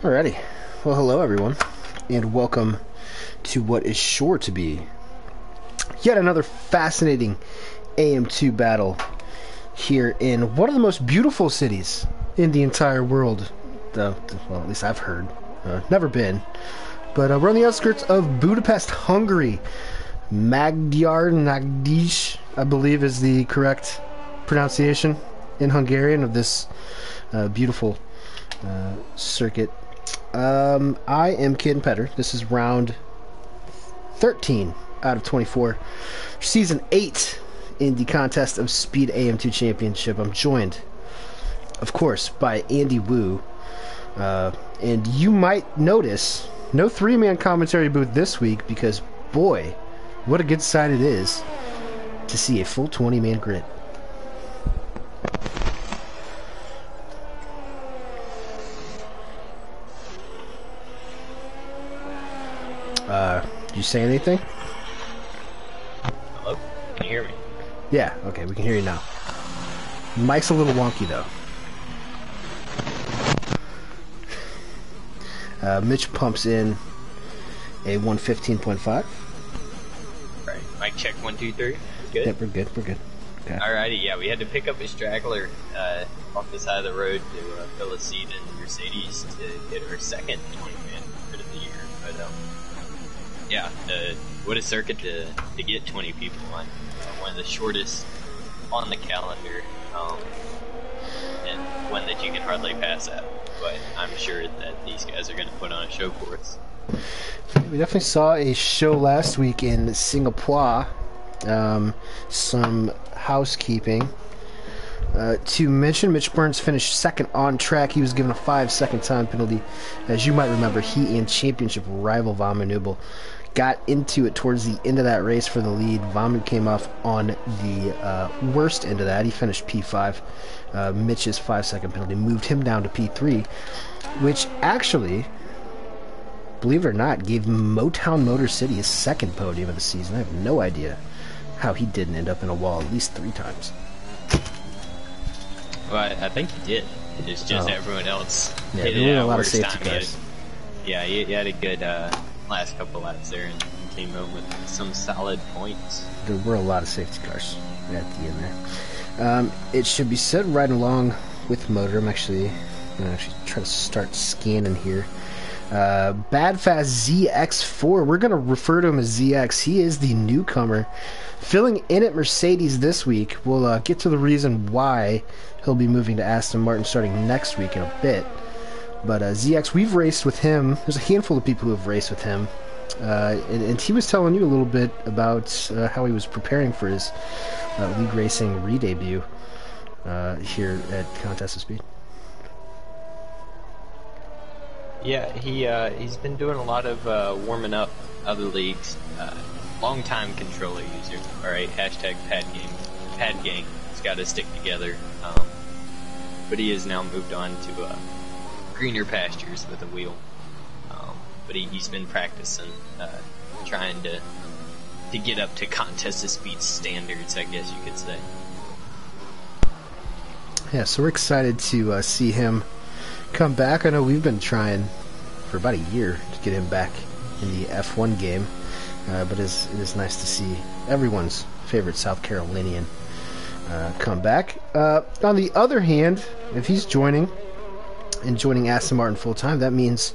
Alrighty. Well, hello everyone, and welcome to what is sure to be yet another fascinating AM2 battle here in one of the most beautiful cities in the entire world. Well, at least I've heard. Never been. But we're on the outskirts of Budapest, Hungary. Magyar Nagdíj, I believe, is the correct pronunciation in Hungarian of this beautiful circuit. I am Kid Petter. This is round 13 out of 24. Season 8 in the Contest of Speed AM2 Championship. I'm joined, of course, by Andy Wu. And you might notice no three-man commentary booth this week because, boy, what a good sight it is to see a full 20-man grid. Did you say anything? Hello? Can you hear me? Yeah, okay, we can hear you now. Mic's a little wonky, though. Mitch pumps in a 115.5. Right. Mic check 1, 2, 3. Good? Yep, we're good, we're good. Okay. Alrighty, yeah, we had to pick up a straggler off the side of the road to fill a seat in Mercedes to get her second 20-man grid of the year. But, yeah, what a circuit to get 20 people on. One of the shortest on the calendar, and one that you can hardly pass at. But I'm sure that these guys are going to put on a show for us. We definitely saw a show last week in Singapore. Some housekeeping. To mention, Mitch Burns finished second on track. He was given a 5-second time penalty. As you might remember, he and championship rival Van Nubel got into it towards the end of that race for the lead. Vaughn came off on the worst end of that. He finished P5. Mitch's 5-second penalty moved him down to P3, which actually, believe it or not, gave Motown Motor City his second podium of the season. I have no idea how he didn't end up in a wall at least 3 times. Well, I think he did. It's just everyone else. Yeah, there were a lot of safety cars. He had a good last couple laps there and came home with some solid points. There were a lot of safety cars at the end there. It should be said right along with motor. I'm actually going to try to start scanning here. Bad Fast ZX4. We're going to refer to him as ZX. He is the newcomer filling in at Mercedes this week. We'll get to the reason why he'll be moving to Aston Martin starting next week in a bit. But ZX, we've raced with him. There's a handful of people who have raced with him. And he was telling you a little bit about how he was preparing for his league racing re-debut here at Contest of Speed. Yeah, he's been doing a lot of warming up other leagues. Long-time controller user. Alright, hashtag pad gang. It's got to stick together. But he has now moved on to greener pastures with a wheel. But he's been practicing, trying to get up to Contest of Speed standards, I guess you could say. Yeah, so we're excited to see him come back. I know we've been trying for about a year to get him back in the F1 game, but it is nice to see everyone's favorite South Carolinian come back. On the other hand, if he's joining Aston Martin full-time, that means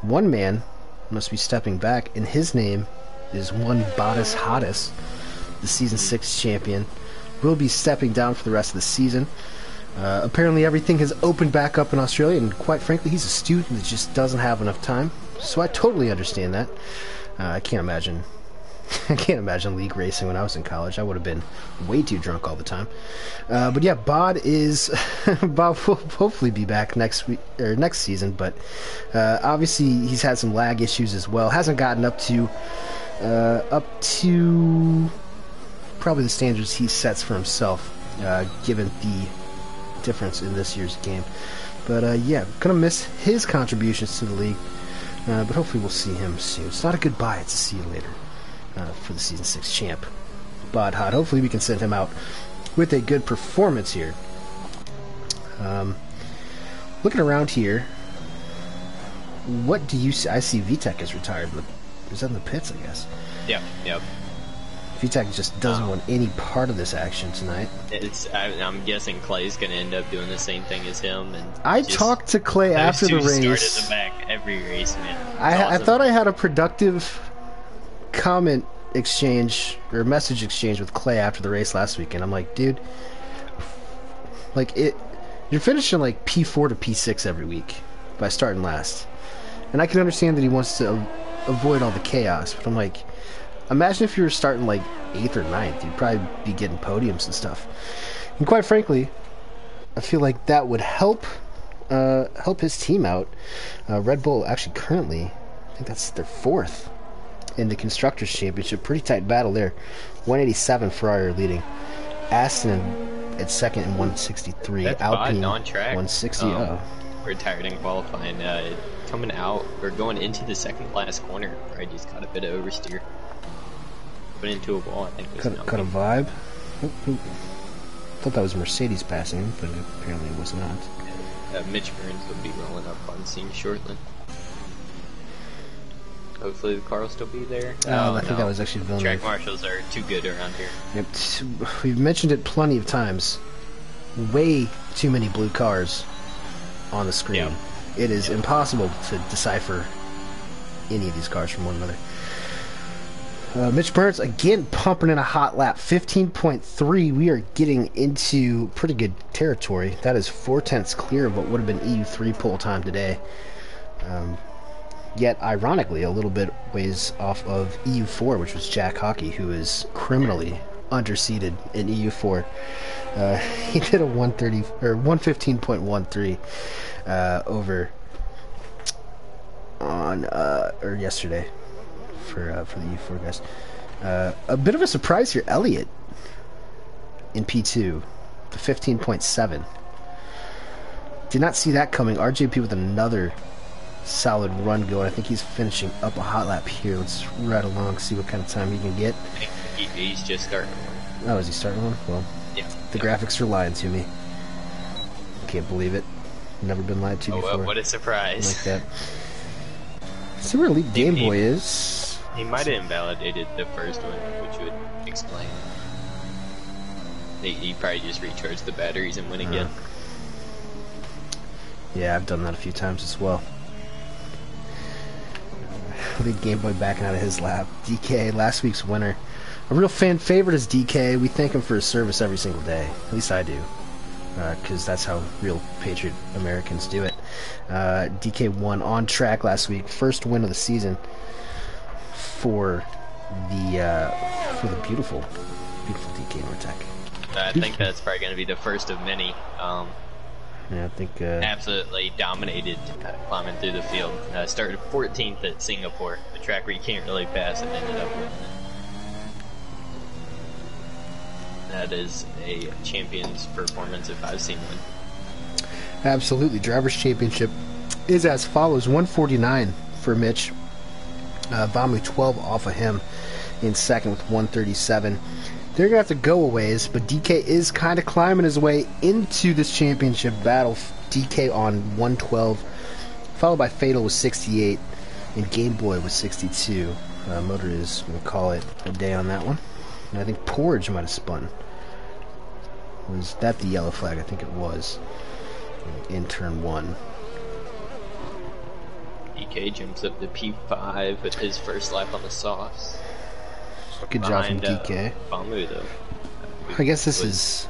one man must be stepping back, and his name is one Bottas Hottas, the Season 6 champion. Will be stepping down for the rest of the season. Apparently everything has opened back up in Australia, and quite frankly, he's a student that just doesn't have enough time. So I totally understand that. I can't imagine league racing when I was in college. I would have been way too drunk all the time. But yeah, Bod will hopefully be back next week or next season. But obviously he's had some lag issues as well. Hasn't gotten up to probably the standards he sets for himself, given the difference in this year's game. But yeah, gonna miss his contributions to the league. But hopefully we'll see him soon. It's not a goodbye, it's a see you later for the Season 6 champ. Bod Hot. Hopefully we can send him out with a good performance here. Looking around here, what do you see? I see VTech is retired, but is that in the pits, I guess? Yep, yep. VTech just doesn't want any part of this action tonight. I'm guessing Clay's going to end up doing the same thing as him. And I talked to Clay after the race. Start at the back every race, man. I thought I had a productive comment exchange or message exchange with Clay after the race last weekend. I'm like, dude, like you're finishing like P4 to P6 every week by starting last, and I can understand that he wants to avoid all the chaos, but I'm like, imagine if you were starting like 8th or 9th, you'd probably be getting podiums and stuff. And quite frankly, I feel like that would help his team out. Red Bull actually currently, I think that's their 4th in the Constructors' Championship. Pretty tight battle there. 187 Ferrari are leading. Aston at 2nd in 163. That's Alpine on track. 160. Retired in qualifying. Coming out or going into the second last corner, I just got a bit of oversteer. Went into a wall, I think. Cut a vibe. Thought that was Mercedes passing him, but apparently it was not. Mitch Burns will be rolling up on scene shortly. Hopefully the car will still be there. I think that was actually Villeneuve. Track marshals are too good around here. Yep. We've mentioned it plenty of times. Way too many blue cars on the screen. Yep. It is impossible to decipher any of these cars from one another. Mitch Burns again pumping in a hot lap. 15.3. We are getting into pretty good territory. That is 4/10 clear of what would have been EU3 pole time today. Yet, ironically, a little bit ways off of EU4, which was Jack Hockey, who is criminally underseeded in EU4. He did a 115.13 over on yesterday for the EU4 guys. A bit of a surprise here, Elliott in P2, the 15.7. Did not see that coming. RJP with another solid run going. I think he's finishing up a hot lap here. Let's ride along, see what kind of time he can get. He's just starting one. Oh, is he starting one? Well, yeah. The graphics are lying to me. Can't believe it. Never been lied to before. What a surprise. Like that. See where Elite Game Boy is. He might have invalidated the first one, which would explain. He probably just recharged the batteries and went again. Yeah, I've done that a few times as well. Elite Game Boy backing out of his lap. DK, last week's winner. A real fan favorite is DK. We thank him for his service every single day. At least I do. Because that's how real Patriot Americans do it. DK won on track last week. First win of the season for the beautiful DK Nortec. I think that's probably going to be the first of many. Yeah, I think absolutely dominated climbing through the field. Started 14th at Singapore, a track where you can't really pass, and ended up winning. That is a champion's performance if I've seen one. Absolutely. Drivers' Championship is as follows. 149 for Mitch. Vamu 12 off of him in second with 137. They're going to have to go a ways, but DK is kind of climbing his way into this championship battle. DK on 112, followed by Fatal with 68, and Game Boy with 62. Motor is going to call it a day on that one. And I think Porridge might have spun. Was that the yellow flag? I think it was. In turn 1. DK jumps up to P5 with his first lap on the softs. Good job from DK. Bamu, though. I guess this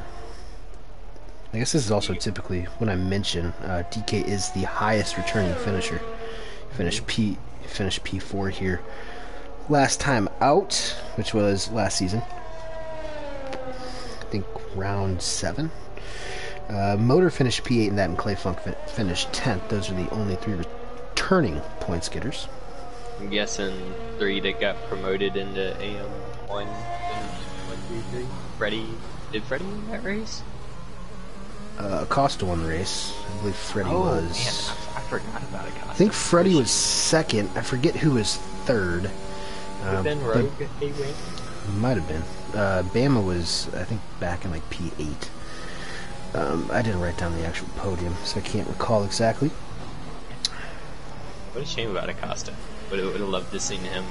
is also typically when I mention DK is the highest returning finisher. Finished P4 here. Last time out, which was last season, I think round 7. Motor finished P8 in that, and Clay Funk finished 10th. Those are the only 3 returning points getters. I'm guessing 3 that got promoted into AM1, 1, 2, 3. Did Freddie win that race? Acosta won the race. I believe Freddie was. Man, I forgot about Acosta. I think Freddie was 2nd. I forget who was 3rd. Then Rogue, he win? Might have been. Bama was, I think, back in like P8. I didn't write down the actual podium, so I can't recall exactly. what a shame about Acosta. Would have loved to seen him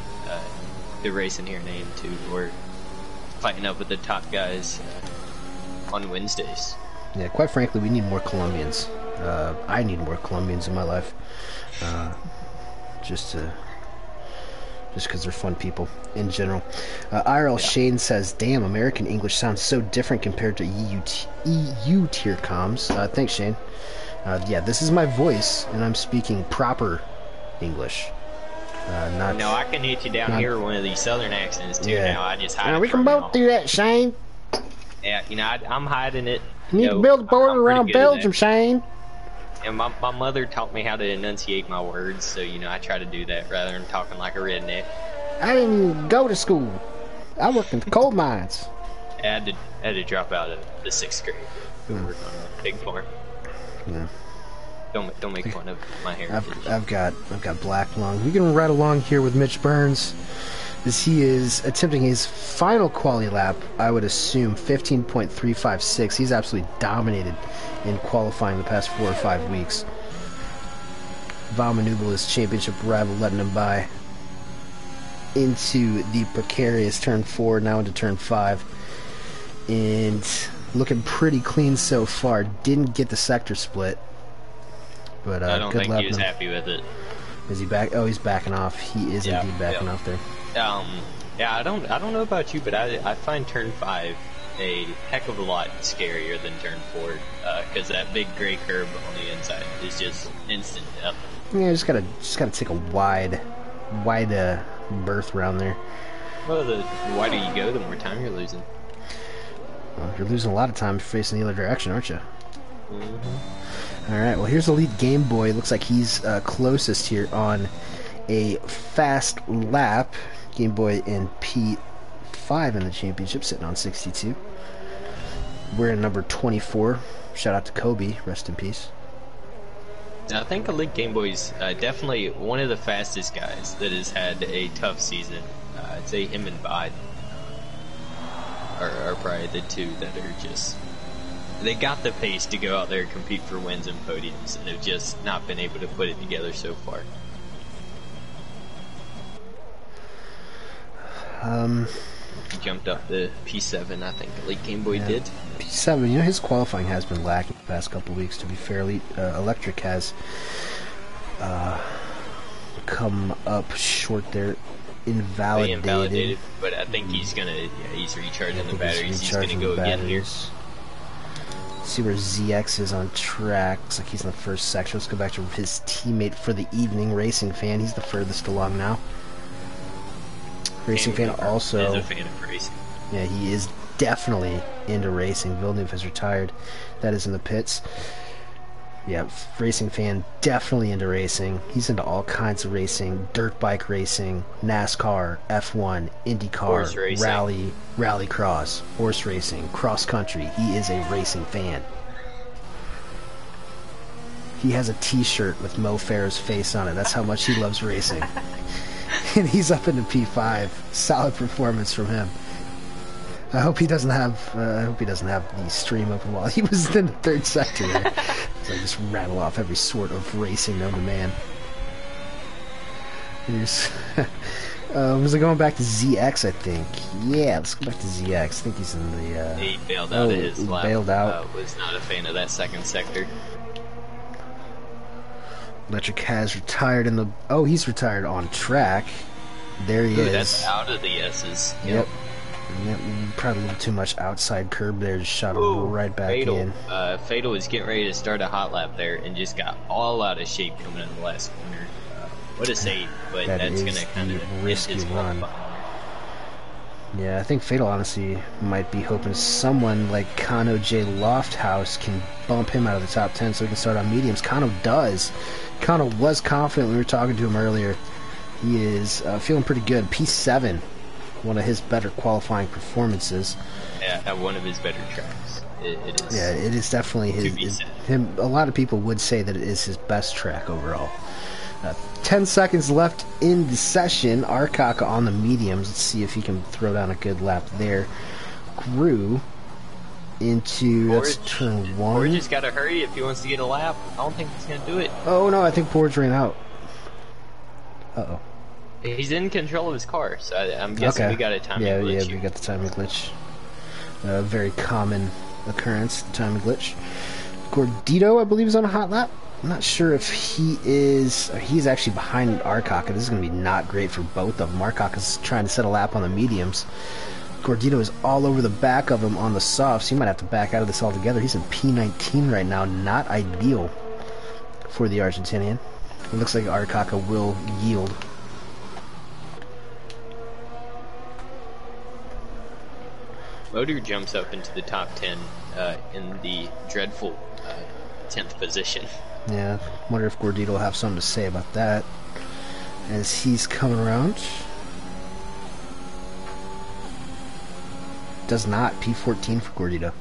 do racing here in AM2 or fighting up with the top guys on Wednesdays. Yeah, quite frankly, we need more Colombians. I need more Colombians in my life. Just because they're fun people in general. IRL Shane says, damn, American English sounds so different compared to EU tier comms. Thanks, Shane. Yeah, this is my voice, and I'm speaking proper English. No, I can hit you down here with one of these southern accents, too. Yeah. Now, I just hide it we can from both y'all. do that, Shane. Yeah, I'm hiding it. You need to build a border I'm pretty around good at Belgium, that. Shane. And my mother taught me how to enunciate my words, so, I try to do that rather than talking like a redneck. I didn't even go to school. I worked in the coal mines. I had to drop out of the 6th grade. We worked on a pig farm. Yeah. Don't make fun of my heritage. I've got black lung. We can ride along here with Mitch Burns as he is attempting his final quali lap. I would assume 15.356. He's absolutely dominated in qualifying the past 4 or 5 weeks. Val Manubel, his championship rival, letting him by into the precarious turn 4, now into turn 5, and looking pretty clean so far. Didn't get the sector split. But I don't good think lap he was him. happy with it. Is he back? Oh, he's backing off. He is indeed backing off there. Yeah, I don't know about you, but I find turn 5 a heck of a lot scarier than turn 4, because that big gray curb on the inside is just instant death. Yeah, just gotta take a wide berth around there. Well, the wider you go, the more time you're losing. Well, you're losing a lot of time if you're facing the other direction, aren't you? Mm-hmm. All right. Well, here's Elite Game Boy. Looks like he's closest here on a fast lap. Game Boy in P5 in the championship, sitting on 62. We're in number 24. Shout out to Kobe. Rest in peace. I think Elite Game Boy's definitely one of the fastest guys that has had a tough season. I'd say him and Bide are probably the two that are just... They got the pace to go out there and compete for wins and podiums, and have just not been able to put it together so far. He jumped up to P7, I think Elite Game Boy did. P7, his qualifying has been lacking the past couple of weeks, to be fair. Electric has come up short there. Invalidated. But I think he's recharging the batteries. He's gonna go again here. See where ZX is on track. Looks like he's in the first section. Let's go back to his teammate for the evening, Racing Fan. He's the furthest along now. Racing Fan also... is a fan of racing. Yeah, he is definitely into racing. Villeneuve has retired. That is in the pits. Yeah, Racing Fan definitely into racing. He's into all kinds of racing. Dirt bike racing, NASCAR, F1, IndyCar, rally cross, horse racing, cross country. He is a racing fan. He has a t-shirt with Mo Farah's face on it. That's how much he loves racing. And he's up into P5. Solid performance from him. I hope he doesn't have the stream open while he was in the third sector there. So I just rattle off every sort of racing known to man. Here's was it going back to ZX, I think? Yeah, let's go back to ZX. I think he's in the He bailed out of his lap. Bailed out. Was not a fan of that second sector. Electric has retired in the... Oh, he's retired on track. There he is. That's out of the S's. Yep. Probably a little too much outside curb there. Just shot him right back in. Fatal was getting ready to start a hot lap there and just got all out of shape coming in the last corner. What a save, but that's going to kind of risky run. Yeah, I think Fatal honestly might be hoping someone like Kano J. Lofthouse can bump him out of the top 10 so he can start on mediums. Kano does. Kano was confident when we were talking to him earlier. He is feeling pretty good. P7, one of his better qualifying performances. Yeah, one of his better tracks. It is. Yeah, it is definitely him. A lot of people would say that it is his best track overall. 10 seconds left in the session. Arkaka on the mediums. Let's see if he can throw down a good lap there. Grew into that's turn 1. Borges got to hurry if he wants to get a lap. I don't think he's going to do it. Oh no, I think Borge ran out. Uh-oh. He's in control of his car, so I'm guessing we got a timing glitch. Yeah, here. we got the timing glitch. Very common occurrence, the timing glitch. Gordito, I believe, is on a hot lap. I'm not sure if he is... He's actually behind Arcock. This is going to be not great for both of them. Arcock is trying to set a lap on the mediums. Gordito is all over the back of him on the softs. He might have to back out of this altogether. He's in P19 right now. Not ideal for the Argentinian. It looks like Arcock will yield. Motor jumps up into the top 10 in the dreadful 10th position. Yeah, wonder if Gordito will have something to say about that as he's coming around. Does not. P14 for Gordito.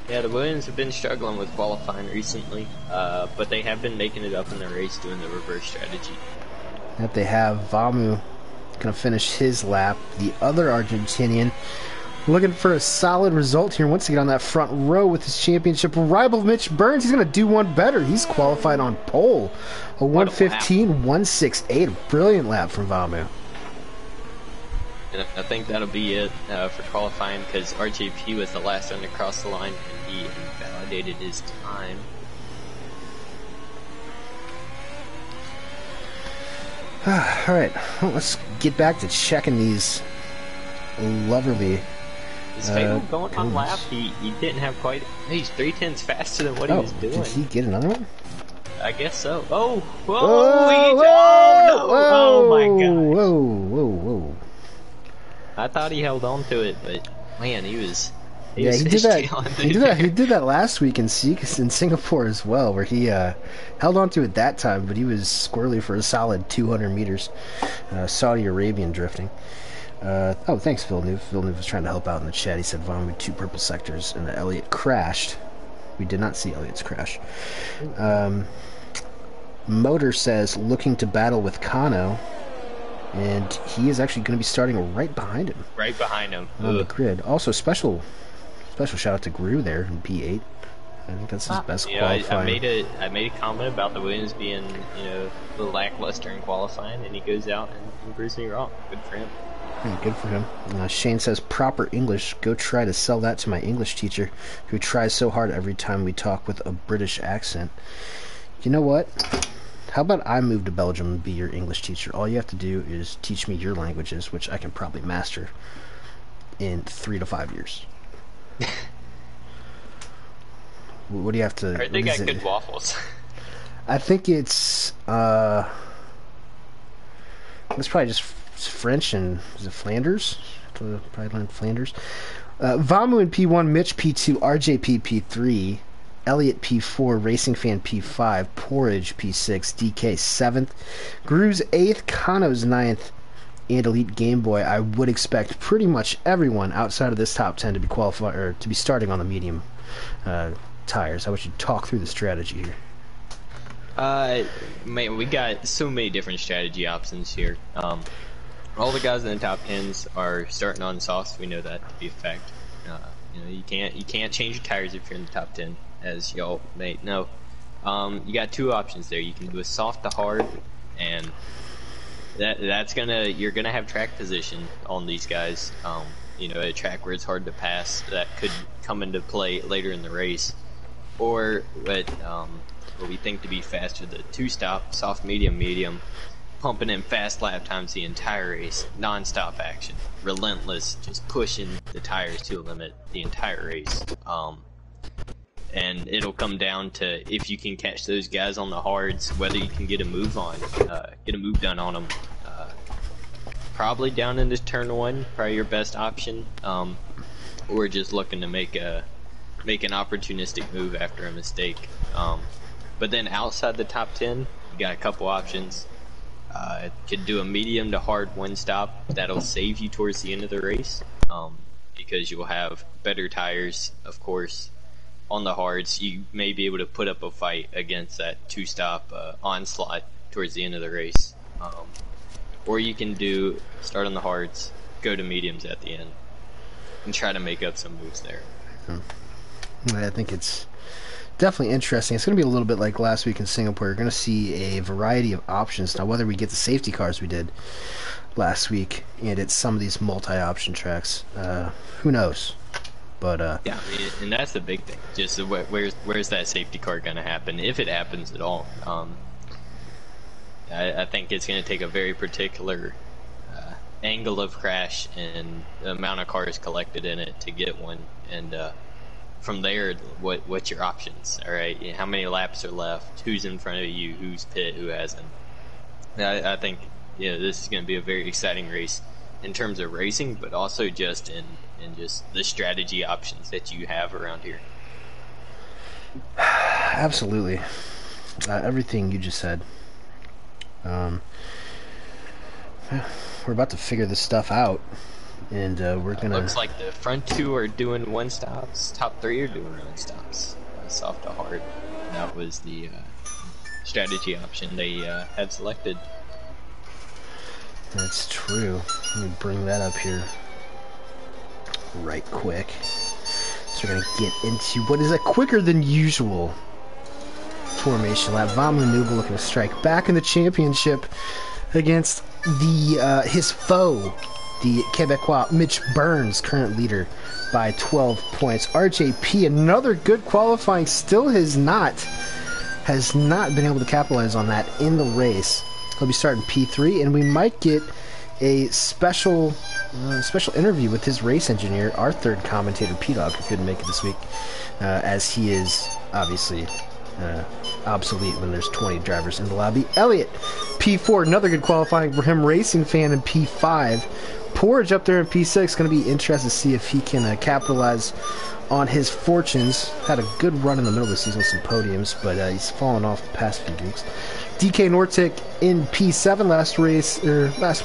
Yeah, the Williams have been struggling with qualifying recently, but they have been making it up in the race doing the reverse strategy. That they have. Vamu going to finish his lap. The other Argentinian looking for a solid result here. Once again on that front row with his championship rival, Mitch Burns. He's going to do one better. He's qualified on pole. A 1:15, 1:68. A brilliant lap from Vamu. And I think that'll be it for qualifying because RJP was the last one to cross the line and he invalidated his time. Alright, well, let's get back to checking these lovely... Is Fatal going on lap? He didn't have quite... He's 3/10 faster than what he was doing. Did he get another one? I guess so. Oh! Whoa! Oh my god! Whoa! I thought he held on to it, but man, he was... He did that. He did that last week in Singapore as well, where he held on to it that time, but he was squirrely for a solid 200 meters. Saudi Arabian drifting. Oh, thanks, Villeneuve. Villeneuve was trying to help out in the chat. He said Von with 2 purple sectors, and Elliott crashed. We did not see Elliott's crash. Motor says looking to battle with Kano, and he is actually going to be starting right behind him. Right behind him. On the grid. Also, special shout out to Gru there in P8. I think that's his best qualifying. I made a comment about the Williams being, a little lackluster in qualifying, and he goes out and proves me wrong. Good for him. Yeah, good for him. Shane says, proper English. Go try to sell that to my English teacher, who tries so hard every time we talk with a British accent. You know what? How about I move to Belgium and be your English teacher? All you have to do is teach me your languages, which I can probably master in 3 to 5 years. What do you have to... I think I got good waffles. I think it's probably just French and is it Flanders? Probably learned Flanders. Vamu in P1, Mitch P2, RJP P3, Elliott P4, Racing Fan P5, Porridge P6, DK 7th, Gru's 8th, Kano's 9th, and Elite Game Boy. I would expect pretty much everyone outside of this top 10 to be qualified or to be starting on the medium tires. How about you talk through the strategy here? Man, we got so many different strategy options here. All the guys in the top 10s are starting on softs. We know that to be a fact. You can't change your tires if you're in the top 10, as y'all may know. You got 2 options there. You can do a soft to hard, and you're gonna have track position on these guys. A track where it's hard to pass that could come into play later in the race, or what we think to be faster, the 2-stop, soft, medium, pumping in fast lap times the entire race, non-stop action, relentless, just pushing the tires to a limit the entire race. And it'll come down to if you can catch those guys on the hards, whether you can get a move done on them. Probably down into turn 1, probably your best option, or just looking to make an opportunistic move after a mistake. But then outside the top 10, you got a couple options. Could do a medium to hard 1-stop that'll save you towards the end of the race, because you'll have better tires, of course. On the hards, you may be able to put up a fight against that 2-stop onslaught towards the end of the race. Or you can start on the hards, go to mediums at the end, and try to make up some moves there. I think it's definitely interesting. It's going to be a little bit like last week in Singapore. You're going to see a variety of options. Now, whether we get the safety cars we did last week and it's some of these multi-option tracks, who knows? But yeah, I mean, and that's the big thing. Just where's that safety car going to happen, if it happens at all? I think it's going to take a very particular angle of crash and the amount of cars collected in it to get one, and from there, what's your options? All right, how many laps are left? Who's in front of you? Who's pit? Who hasn't? I think this is going to be a very exciting race in terms of racing, but also just in just the strategy options that you have around here. Absolutely, everything you just said. We're about to figure this stuff out, and we're gonna. Looks like the front two are doing one stops. Top three are doing one stops. Soft to hard. That was the strategy option they had selected. That's true. Let me bring that up here right quick. So we're gonna get into what is a quicker than usual formation lap. Vamlu Nuba looking to strike back in the championship against the his foe, the Quebecois Mitch Burns, current leader by 12 points. RJP, another good qualifying, still has not been able to capitalize on that in the race. He'll be starting P3, and we might get a special interview with his race engineer, our third commentator, P-Dog, who couldn't make it this week, as he is obviously obsolete when there's 20 drivers in the lobby. Elliott, P4, another good qualifying for him. Racing Fan in P5. Porridge up there in P6. Going to be interested to see if he can capitalize on his fortunes. Had a good run in the middle of the season with some podiums, but he's fallen off the past few weeks. DK Nortic in P7, last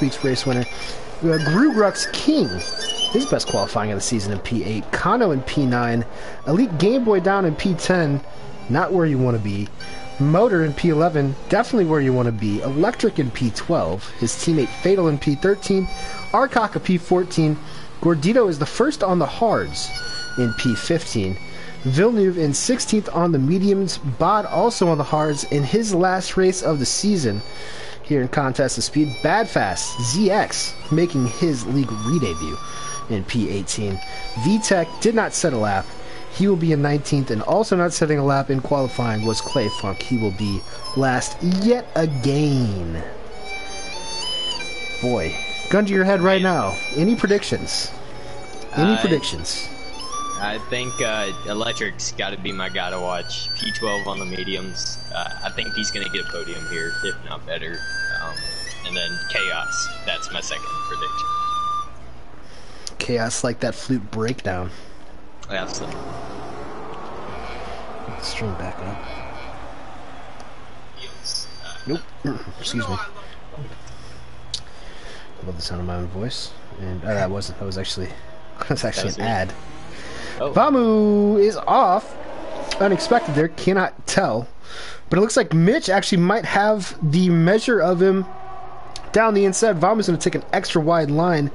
week's race winner. Grugrux King, his best qualifying of the season in P8. Kano in P9. Elite Game Boy down in P10. Not where you want to be. Motor in P11, definitely where you want to be. Electric in P12. His teammate Fatal in P13. Arkaka P14. Gordito is the first on the hards in P15. Villeneuve in 16th on the mediums. Bod also on the hards in his last race of the season here in Contest of Speed. Badfast ZX making his league re-debut in P18. VTech did not set a lap. He will be in 19th, and also not setting a lap in qualifying was Clay Funk. He will be last yet again. Boy, gun to your head right now. Any predictions? Any predictions? I think Electric's got to be my guy to watch. P12 on the mediums. I think he's going to get a podium here, if not better. And then Chaos. That's my second prediction. Chaos like that flute breakdown. Absolutely. Stream back up. Nope. Excuse me. I love the sound of my own voice. And that was actually an ad. Oh. Vamu is off. Unexpected there. Cannot tell. But it looks like Mitch actually might have the measure of him down the inside. Vamu's going to take an extra wide line.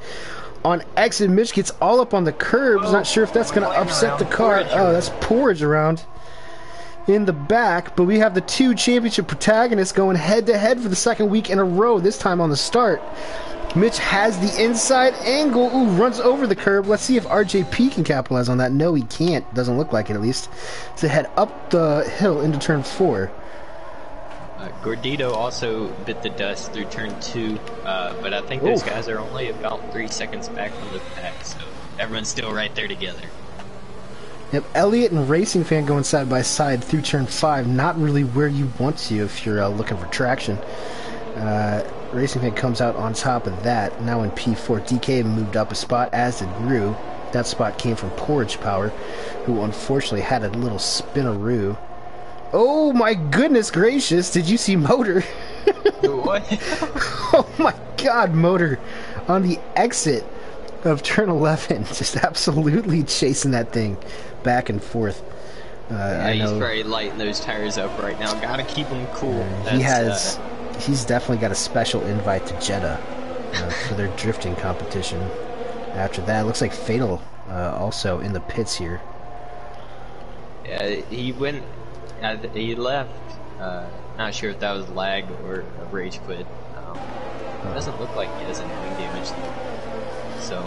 On exit, Mitch gets all up on the curbs. Not sure if that's going to upset the car. Oh, that's Porridge around in the back. But we have the two championship protagonists going head-to-head for the second week in a row, this time on the start. Mitch has the inside angle. Ooh, runs over the curb. Let's see if RJP can capitalize on that. No, he can't. Doesn't look like it, at least. To head up the hill into turn 4. Gordito also bit the dust through turn 2, but I think those guys are only about 3 seconds back from the pack, so everyone's still right there together. Yep, Elliott and Racing Fan going side by side through turn 5. Not really where you want to if you're looking for traction. Racing Fan comes out on top of that. Now in P4, DK moved up a spot, as did Gru. That spot came from Porridge Power, who unfortunately had a little spinaroo. Oh my goodness gracious, did you see Motor? What? Oh my god, Motor on the exit of turn 11, just absolutely chasing that thing back and forth. Yeah, he's very lighting those tires up right now. Gotta keep him cool. He's definitely got a special invite to Jeddah for their drifting competition. After that, it looks like Fatal also in the pits here. Yeah, he went He left. Not sure if that was lag or a rage quit. Doesn't look like he has any wing damage though. So,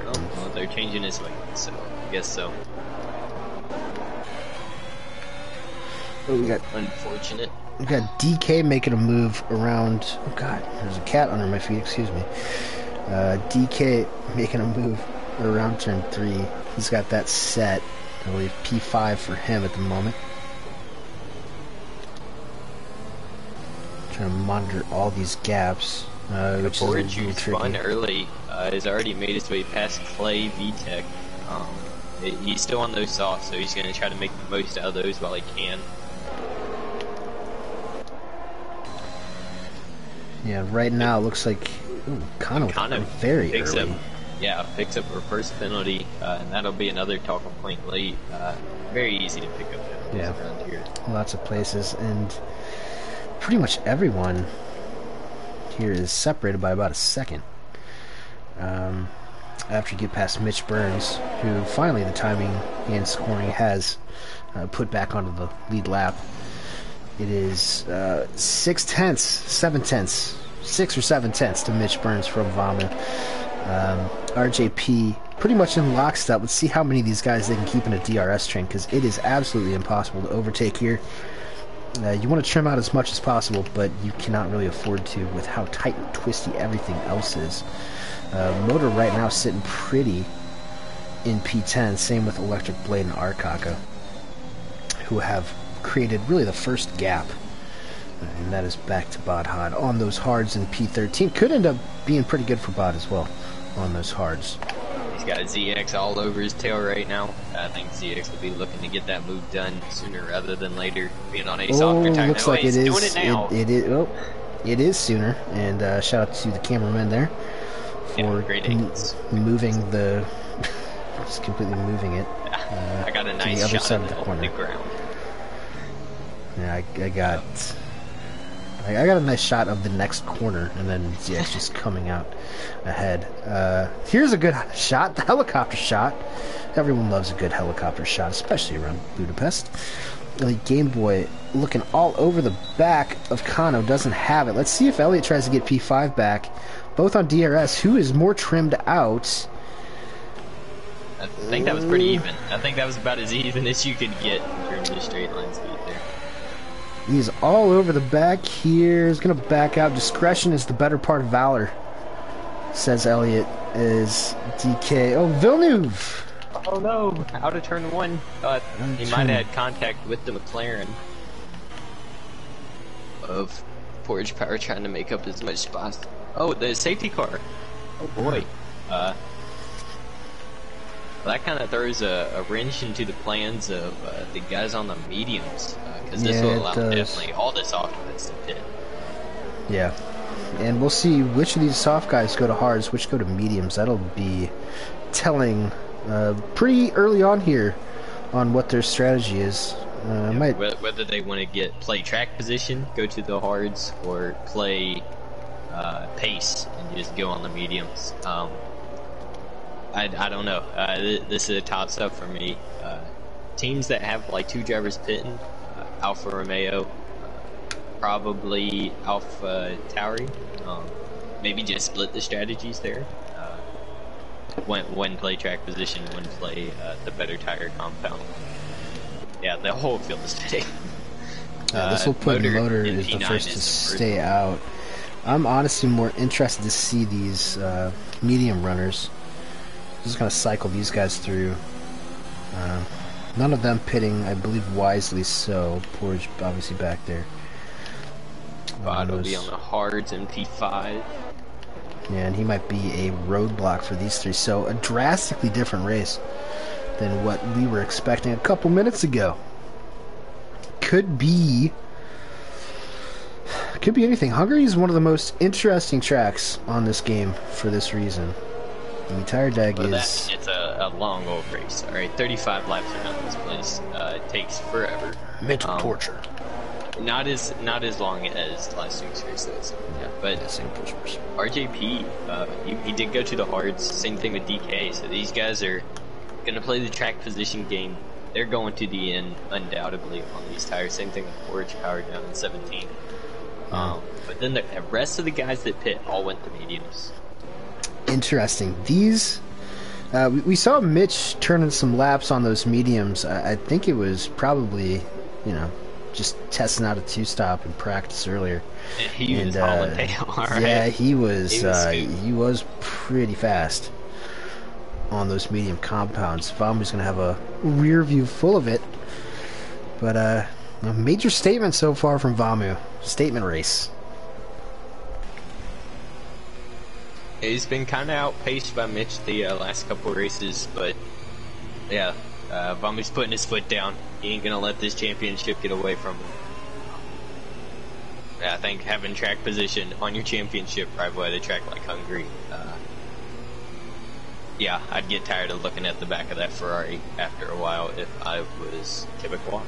well, they're changing his wing, so I guess so. Oh, we got unfortunate. We got DK making a move around. Oh God, there's a cat under my feet. Excuse me. DK making a move around turn 3. He's got that set. I believe P5 for him at the moment. Trying to monitor all these gaps, which is a little tricky. Fun early. Has already made his way past Clay VTech. He's still on those softs, so he's going to try to make the most out of those while he can. Yeah, right now it looks like Kano very early. Picks up a first penalty, and that'll be another talking point late. Very easy to pick up penalties around here. Lots of places, and pretty much everyone here is separated by about a second. After you get past Mitch Burns, who finally the timing and scoring has put back onto the lead lap. It is 6 or 7 tenths to Mitch Burns from Vama. RJP pretty much in lockstep. Let's see how many of these guys they can keep in a DRS train, because it is absolutely impossible to overtake here. You want to trim out as much as possible, but you cannot really afford to with how tight and twisty everything else is. Motor right now sitting pretty in P10, same with Electric Blade and Arkaka, who have created really the first gap, and that is back to Bod Hod on those hards in P13. Could end up being pretty good for Bod as well on those hards. He's got ZX all over his tail right now. I think ZX will be looking to get that move done sooner rather than later, being on a softer tire. Looks like it is. Doing it now. It is sooner, and shout out to the cameraman there for moving the just completely moving it I got a nice to the other shot side of the corner. Ground. Yeah, I got a nice shot of the next corner, and then ZX just coming out ahead. Here's a good shot, the helicopter shot. Everyone loves a good helicopter shot, especially around Budapest. The Game Boy looking all over the back of Kano, doesn't have it. Let's see if Elliott tries to get P5 back. Both on DRS. Who is more trimmed out? I think that was pretty even. I think that was about as even as you could get in terms of straight line speed there. He's all over the back here. He's going to back out. Discretion is the better part of valor, says Elliott, is DK. Oh, Villeneuve! Oh no, out of turn 1. He might have had contact with the McLaren of Forge Power trying to make up as much spots. Oh, the safety car. Oh boy. That kind of throws a wrench into the plans of the guys on the mediums, because this will allow definitely all the soft guys to pit. Yeah, and we'll see which of these soft guys go to hards, which go to mediums. That'll be telling pretty early on here on what their strategy is. Whether they want to play track position, go to the hards, or play pace and just go on the mediums. I don't know. This is a toss-up for me. Teams that have like 2 drivers pitting, Alfa Romeo, probably Alpha Tauri, maybe just split the strategies there. One play track position, one play the better tire compound. Yeah, the whole field is pitting. This will put Motor is the first to stay out. I'm honestly more interested to see these medium runners. Just gonna cycle these guys through. None of them pitting, I believe, wisely so. Porge obviously back there. Bod will be on the hards in P5. Yeah, and he might be a roadblock for these 3. So a drastically different race than what we were expecting a couple minutes ago. Could be anything. Hungary is one of the most interesting tracks on this game for this reason. The tire dag is... It's a long old race. Alright, 35 laps around this place. It takes forever. Mental torture. Not as long as last week's race, though. Yeah, but RJP, he did go to the hards. Same thing with DK. So these guys are going to play the track position game they're going to the end undoubtedly on these tires. Same thing with Forge Power down in 17. But then the rest of the guys that pit all went to mediums. Interesting. These we saw Mitch turning some laps on those mediums. I think it was probably, you know, just testing out a two-stop in practice earlier. And he was hauling tail, all right? Yeah, he was pretty fast on those medium compounds. Vamu's going to have a rear view full of it. But a major statement so far from Vamu. Statement race. He's been kind of outpaced by Mitch the last couple of races, but yeah, Vamu's putting his foot down. He ain't gonna let this championship get away from him. Yeah, I think having track position on your championship right by the track like Hungary, yeah, I'd get tired of looking at the back of that Ferrari after a while if I was Quebecois.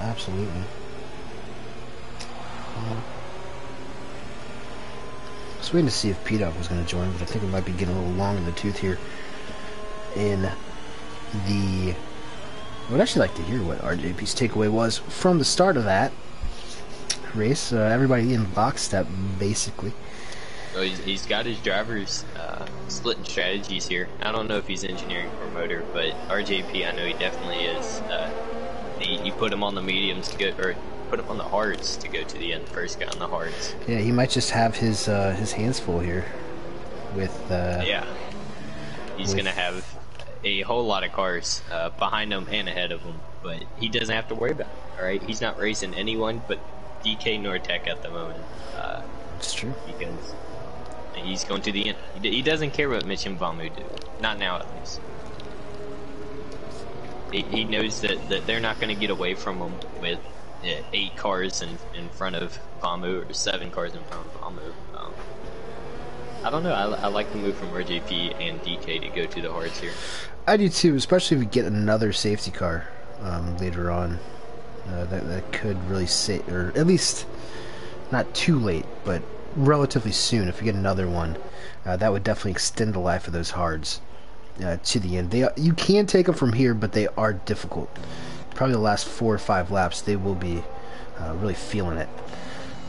Absolutely. I was waiting to see if P-Dog was going to join, but I think it might be getting a little long in the tooth here. In the... I would actually like to hear what RJP's takeaway was from the start of that race. Everybody in lockstep, basically. So he's got his drivers splitting strategies here. I don't know if he's engineering for motor, but RJP, I know he definitely is. He put him on the mediums to go, or put him on the hards to go to the end. First guy on the hards. Yeah, he might just have his hands full here with. Yeah, he's gonna have a whole lot of cars behind him and ahead of him, but he doesn't have to worry about it. All right, he's not racing anyone but DK Nortec at the moment. It's true because he's going to the end. He doesn't care what Mitch and Vamu do. Not now, at least. He knows that they're not going to get away from him with 8 cars in front of Vamu or 7 cars in front of Vamu. I don't know. I like the move from RJP and DK to go to the hards here. I do too, especially if we get another safety car later on. That could really save, or at least not too late, but relatively soon. If we get another one, that would definitely extend the life of those hards to the end. You can take them from here, but they are difficult. Probably the last 4 or 5 laps, they will be really feeling it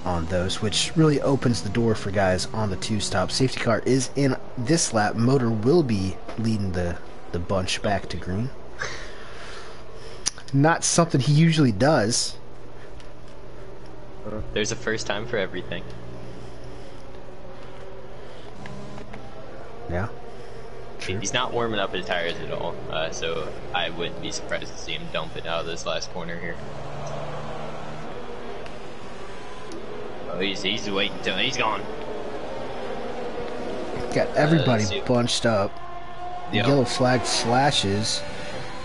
on those, which really opens the door for guys on the 2-stop. Safety car is in this lap. Motor will be leading the bunch back to green. Not something he usually does. There's a first time for everything. Yeah. True. He's not warming up his tires at all, so I wouldn't be surprised to see him dump it out of this last corner here. Oh, he's waiting until he's gone. Got everybody bunched up. The yellow flag flashes.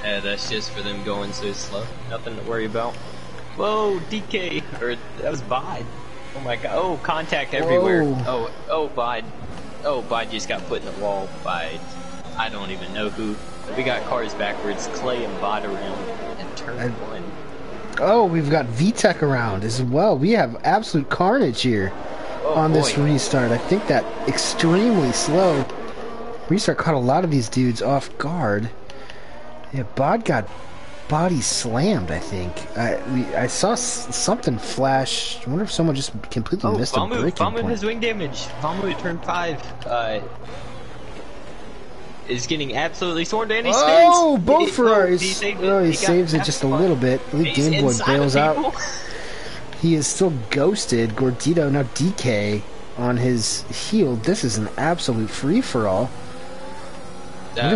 That's just for them going so slow. Nothing to worry about. Whoa, DK, or that was Bide. Oh my god. Oh, contact everywhere. Whoa. Oh, Bide. Oh, Bide just got put in the wall by, I don't even know who. We got cars backwards, Clay and Bide around, and turn 1. Oh, we've got VTEC around as well. We have absolute carnage here on this restart. I think that extremely slow restart caught a lot of these dudes off guard. Yeah, Bod got body slammed, I think. I saw something flash. I wonder if someone just completely missed a braking point. Vamu has wing damage. Vamu at turn 5 is getting absolutely swarmed, and he spins. Oh, both Ferraris. He saves it just a little bit. Elite Game Boy bails out. He is still ghosted. Gordito, now DK on his heel. This is an absolute free-for-all.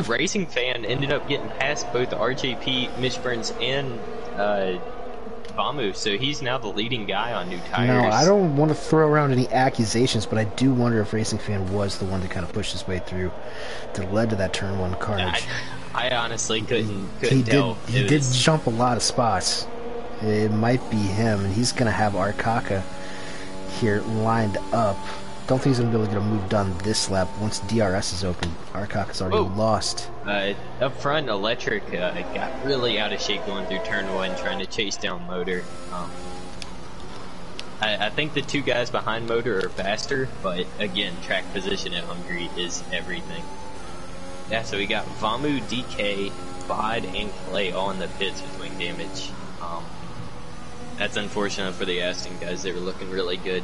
Racing Fan ended up getting past both RJP, Mitch Burns, and Vamu, so he's now the leading guy on new tires. No, I don't want to throw around any accusations, but I do wonder if Racing Fan was the one to kind of push his way through that led to that turn 1 carnage. I honestly couldn't tell. He did jump a lot of spots. It might be him, and he's going to have Arkaka here lined up. Don't think he's going to be able to get a move done this lap. Once DRS is open, Arkaka's already lost. Up front, Electric got really out of shape going through turn 1, trying to chase down Motor. I think the 2 guys behind Motor are faster, but again, track position at Hungary is everything. Yeah, so we got Vamu, DK, Bod, and Clay all in the pits with wing damage. That's unfortunate for the Aston guys. They were looking really good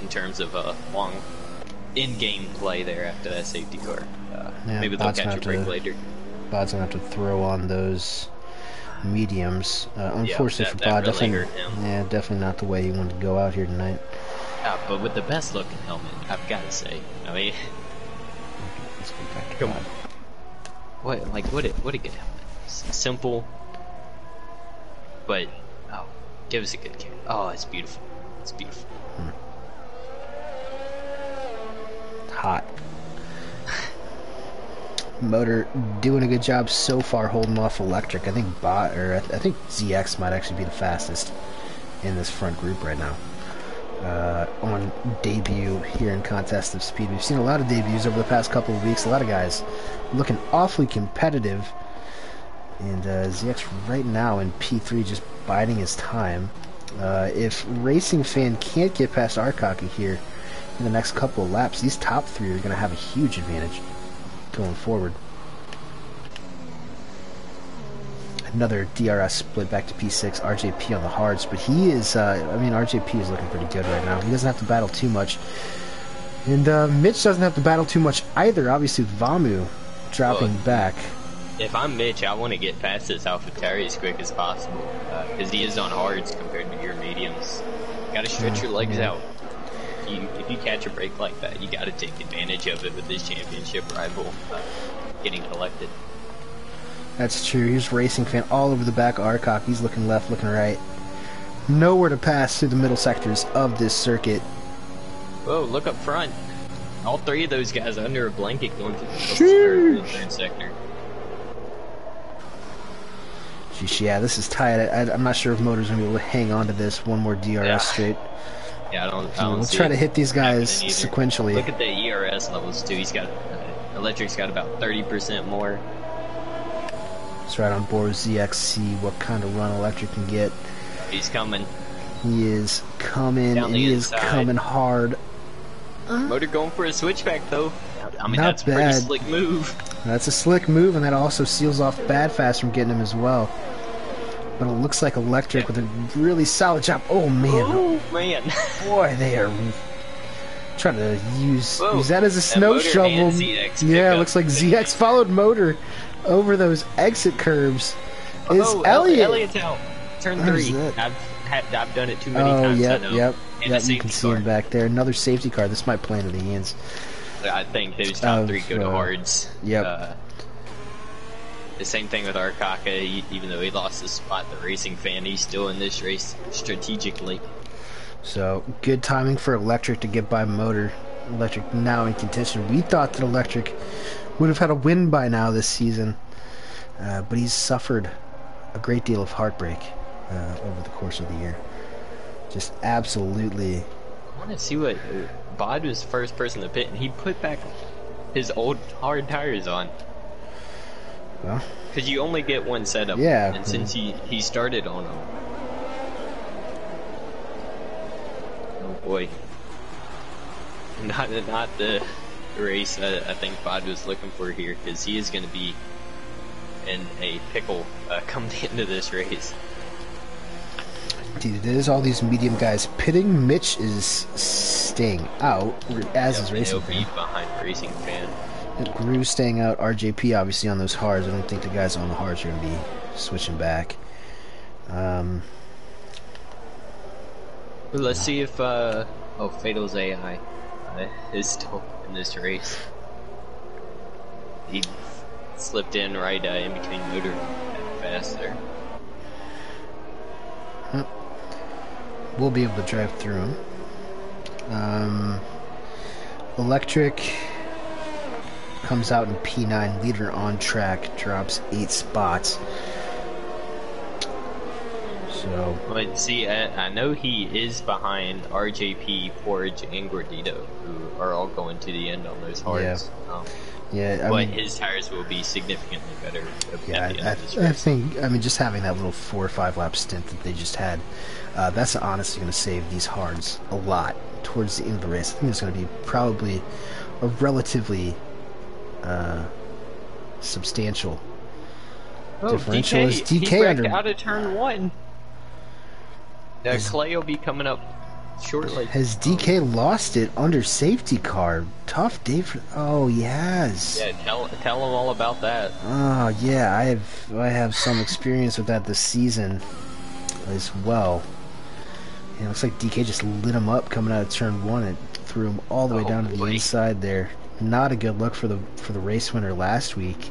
in terms of long in-game play there after that safety car. Yeah, maybe they'll catch a break later. Bod's gonna have to throw on those mediums. Unfortunately for that Bod, really hurt him. Yeah, definitely not the way he wanted to go out here tonight. But with the best looking helmet, I've got to say. I mean, Let's go back to come Bod. on. What a good helmet. Simple, but give us a good kick. Oh, it's beautiful. It's beautiful. Hot. Motor doing a good job so far holding off Electric. I think I think ZX might actually be the fastest in this front group right now. On debut here in Contest of Speed. We've seen a lot of debuts over the past couple of weeks. A lot of guys looking awfully competitive. And ZX right now in P3 just biding his time. If Racing Fan can't get past Arcocky here in the next couple of laps, these top three are going to have a huge advantage going forward. Another DRS split back to P6, RJP on the hards, but he is, I mean, RJP is looking pretty good right now. He doesn't have to battle too much. And Mitch doesn't have to battle too much either. Obviously, Vamu dropping back. If I'm Mitch, I want to get past this AlphaTauri as quick as possible, because he is on hards compared to your mediums. You got to stretch your legs out. If you catch a break like that, you got to take advantage of it with this championship rival getting collected. That's true. Here's Racing Fan all over the back of Arcock. He's looking left, looking right. Nowhere to pass through the middle sectors of this circuit. Whoa, look up front. All three of those guys under a blanket going through the third sector. Sheesh, yeah, this is tight. I'm not sure if Motor's going to be able to hang on to this one more DRS straight. Yeah, I don't We'll see try it to hit these guys happening either. sequentially. Look at the ERS levels too. He's got Electric's got about 30% more. It's right on board with ZX. See what kind of run Electric can get. He's coming. He is coming, Down and the he is inside. coming hard. Motor going for a switchback though. I mean, Not that's a pretty bad. slick move. That's a slick move, and that also seals off Bad Fast from getting him as well. But it looks like Electric with a really solid job. Oh, man. Oh, man. Boy, they are trying to use Whoa. that as a snow Motor shovel. and ZX Yeah, pick looks up. like ZX followed Motor over those exit curves. Is Elliot? Elliot's out. Turn Where's 3. that? I've done it too many Oh, times. yep, I know. yep. And Yep, the you can safety see car. him back there. Another safety car. This might play into the hands. I think those top Of, three go to hards. Yep. The same thing with Arcaka. Even though he lost his spot, the Racing Fan, he's still in this race strategically. So, good timing for Electric to get by Motor. Electric now in contention. We thought that Electric would have had a win by now this season. But he's suffered a great deal of heartbreak over the course of the year. Just absolutely. I want to see what Bod was the first person to pit, and he put back his old hard tires on. Well, Because you only get one setup. Yeah. And since he started on them. Oh boy. Not the race I think Bod was looking for here, because he is going to be in a pickle come the end of this race. indeed, it is all these medium guys pitting. Mitch is staying out, as is Racing He'll be Fan. behind Racing Fan. And Gru staying out. RJP obviously on those hards. I don't think the guys on the hards are going to be switching back. Let's see if Fatal's AI is still in this race. He slipped in right in between Motor and Fast there. We'll be able to drive through them. Electric comes out in P9, leader on track, drops 8 spots. So, But see, I know he is behind RJP, Forge, and Gordito, who are all going to the end on those hards. yeah, But his tires will be significantly better at the end of this I race. think, just having that little 4 or 5 lap stint that they just had, that's honestly going to save these hards a lot towards the end of the race. I think it's going to be probably a relatively substantial DK, differential. Is he DK wrecked under? out of turn 1. Clay will be coming up shortly. Has DK lost it under safety car? Tough day for. Oh, he has. Yeah, tell him all about that. Oh yeah, I have some experience with that this season as well. It looks like DK just lit him up coming out of turn 1 and threw him all the way down to the inside there. Not a good look for the race winner last week.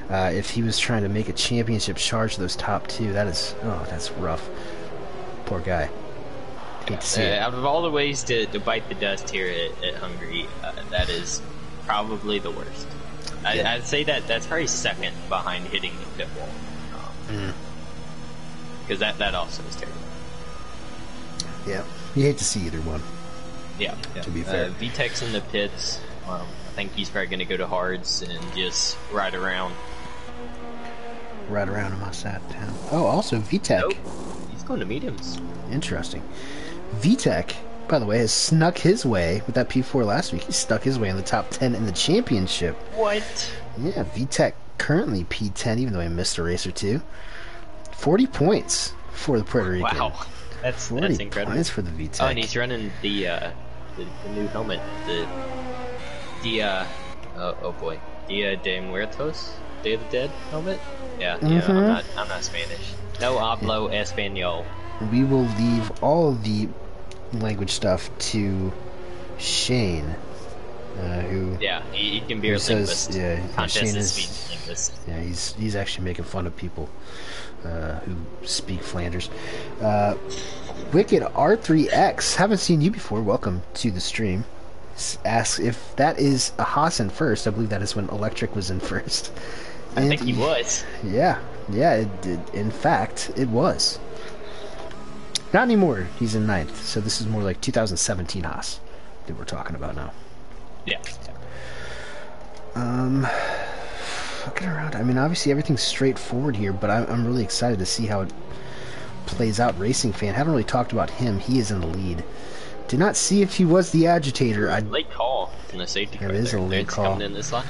If he was trying to make a championship charge to those top 2, that's rough. Poor guy. Hate to see it. Out of all the ways to bite the dust here at Hungary, that is probably the worst. I'd say that's probably second behind hitting the pit wall. Because that also is terrible. Yeah, you hate to see either one. Yeah. To be fair. VTEC's in the pits. I think he's probably going to go to hards and just ride around. Ride around in my side of town. Oh, also VTEC. Nope. He's going to mediums. Interesting. VTEC, by the way, has snuck his way with that P4 last week. He stuck his way in the top 10 in the championship. What? Yeah, VTEC currently P10, even though he missed a race or two. 40 points for the Puerto Rican. Wow, that's incredible. Points for the VTEC. Oh, and he's running the new helmet, the Dia. Oh boy, Dia de Muertos, Day of the Dead helmet. Yeah. I'm not Spanish. No hablo español. We will leave all of the language stuff to Shane, who he can be a linguist. Contest is speech linguist. Yeah, he's actually making fun of people who speak Flanders. Wicked R3X, haven't seen you before. Welcome to the stream. Asks if that is a Haas in first. I believe that is when Electric was in first. I think he was. Yeah, it did. In fact, it was. Not anymore. He's in ninth. So this is more like 2017 Haas that we're talking about now. Yeah. Looking around, I mean, obviously everything's straightforward here, but I'm really excited to see how it plays out. Racing Fan, haven't really talked about him. He is in the lead. Did not see if he was the agitator. Late call in the safety car. It is a late call. Coming in this line.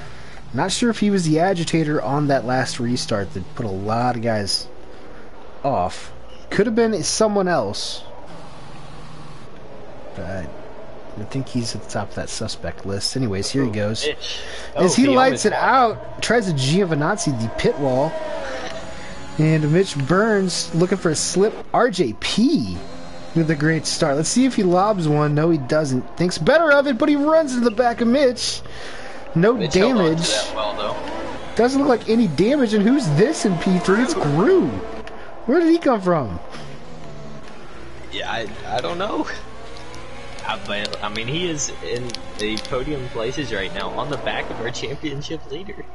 Not sure if he was the agitator on that last restart that put a lot of guys off. Could have been someone else. But I think he's at the top of that suspect list. Anyways, here he goes. As he lights it out, tries to Giovinazzi the pit wall. And Mitch Burns looking for a slip. RJP with a great start. Let's see if he lobs one. No, he doesn't. Thinks better of it, but he runs into the back of Mitch. No Mitch damage. That well, though. Doesn't look like any damage. And who's this in P3? It's Gru. Where did he come from? Yeah, I don't know. I mean, he is in the podium places right now on the back of our championship leader.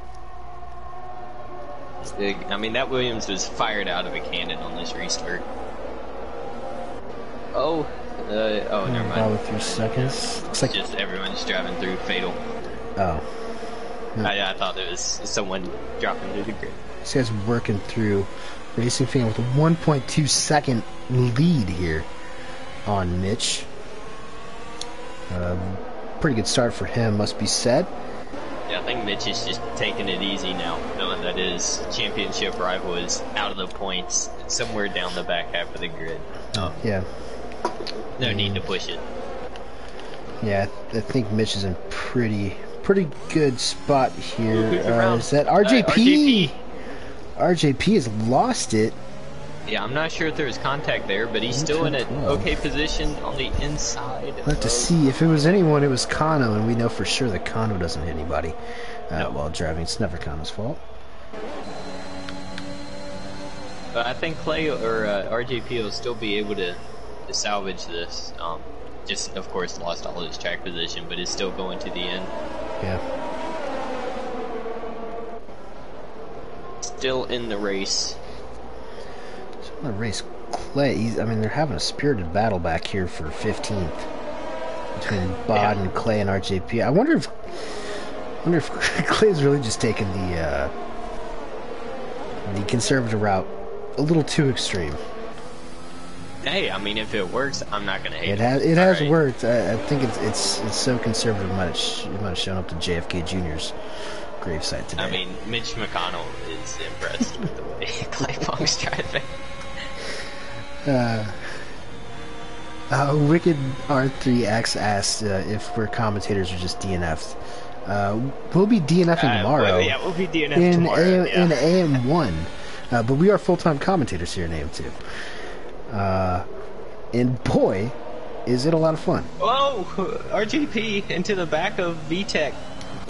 I mean, that Williams was fired out of a cannon on this restart. Oh, never mind. About 3 seconds. Looks like just everyone's driving through fatal. Oh. I thought it was someone dropping through the grid. This guy's working through. Racing Fan with a 1.2 second lead here on Mitch. Pretty good start for him, must be said. Yeah, I think Mitch is just taking it easy now, knowing that his championship rival is out of the points, somewhere down the back half of the grid. Yeah. No need to push it. Yeah, I think Mitch is in pretty good spot here. Is that RJP? RJP? RJP has lost it. Yeah, I'm not sure if there was contact there, but he's still in an okay position on the inside. We'll have to see. If it was anyone, it was Kano, and we know for sure that Kano doesn't hit anybody while driving. It's never Kano's fault. But I think Clay or RJP will still be able to salvage this. Just, of course, lost all his track position, but is still going to the end. Yeah. Still in the race. Still in the race. Clay, I mean, they're having a spirited battle back here for 15th between Bod and Clay and RJP. I wonder if Clay's really just taken the conservative route a little too extreme. Hey, I mean, if it works, I'm not gonna hate it. It has worked. I think it's so conservative. It might have shown up to JFK Jr.'s gravesite today. I mean, Mitch McConnell is impressed with the way Clay Punk's driving. Wicked R3X asked if we're commentators or just DNFs. We'll be DNFing tomorrow. Yeah, we'll be DNF tomorrow. In AM1. But we are full-time commentators here in AM2. And boy, is it a lot of fun. Whoa! RGP into the back of VTech.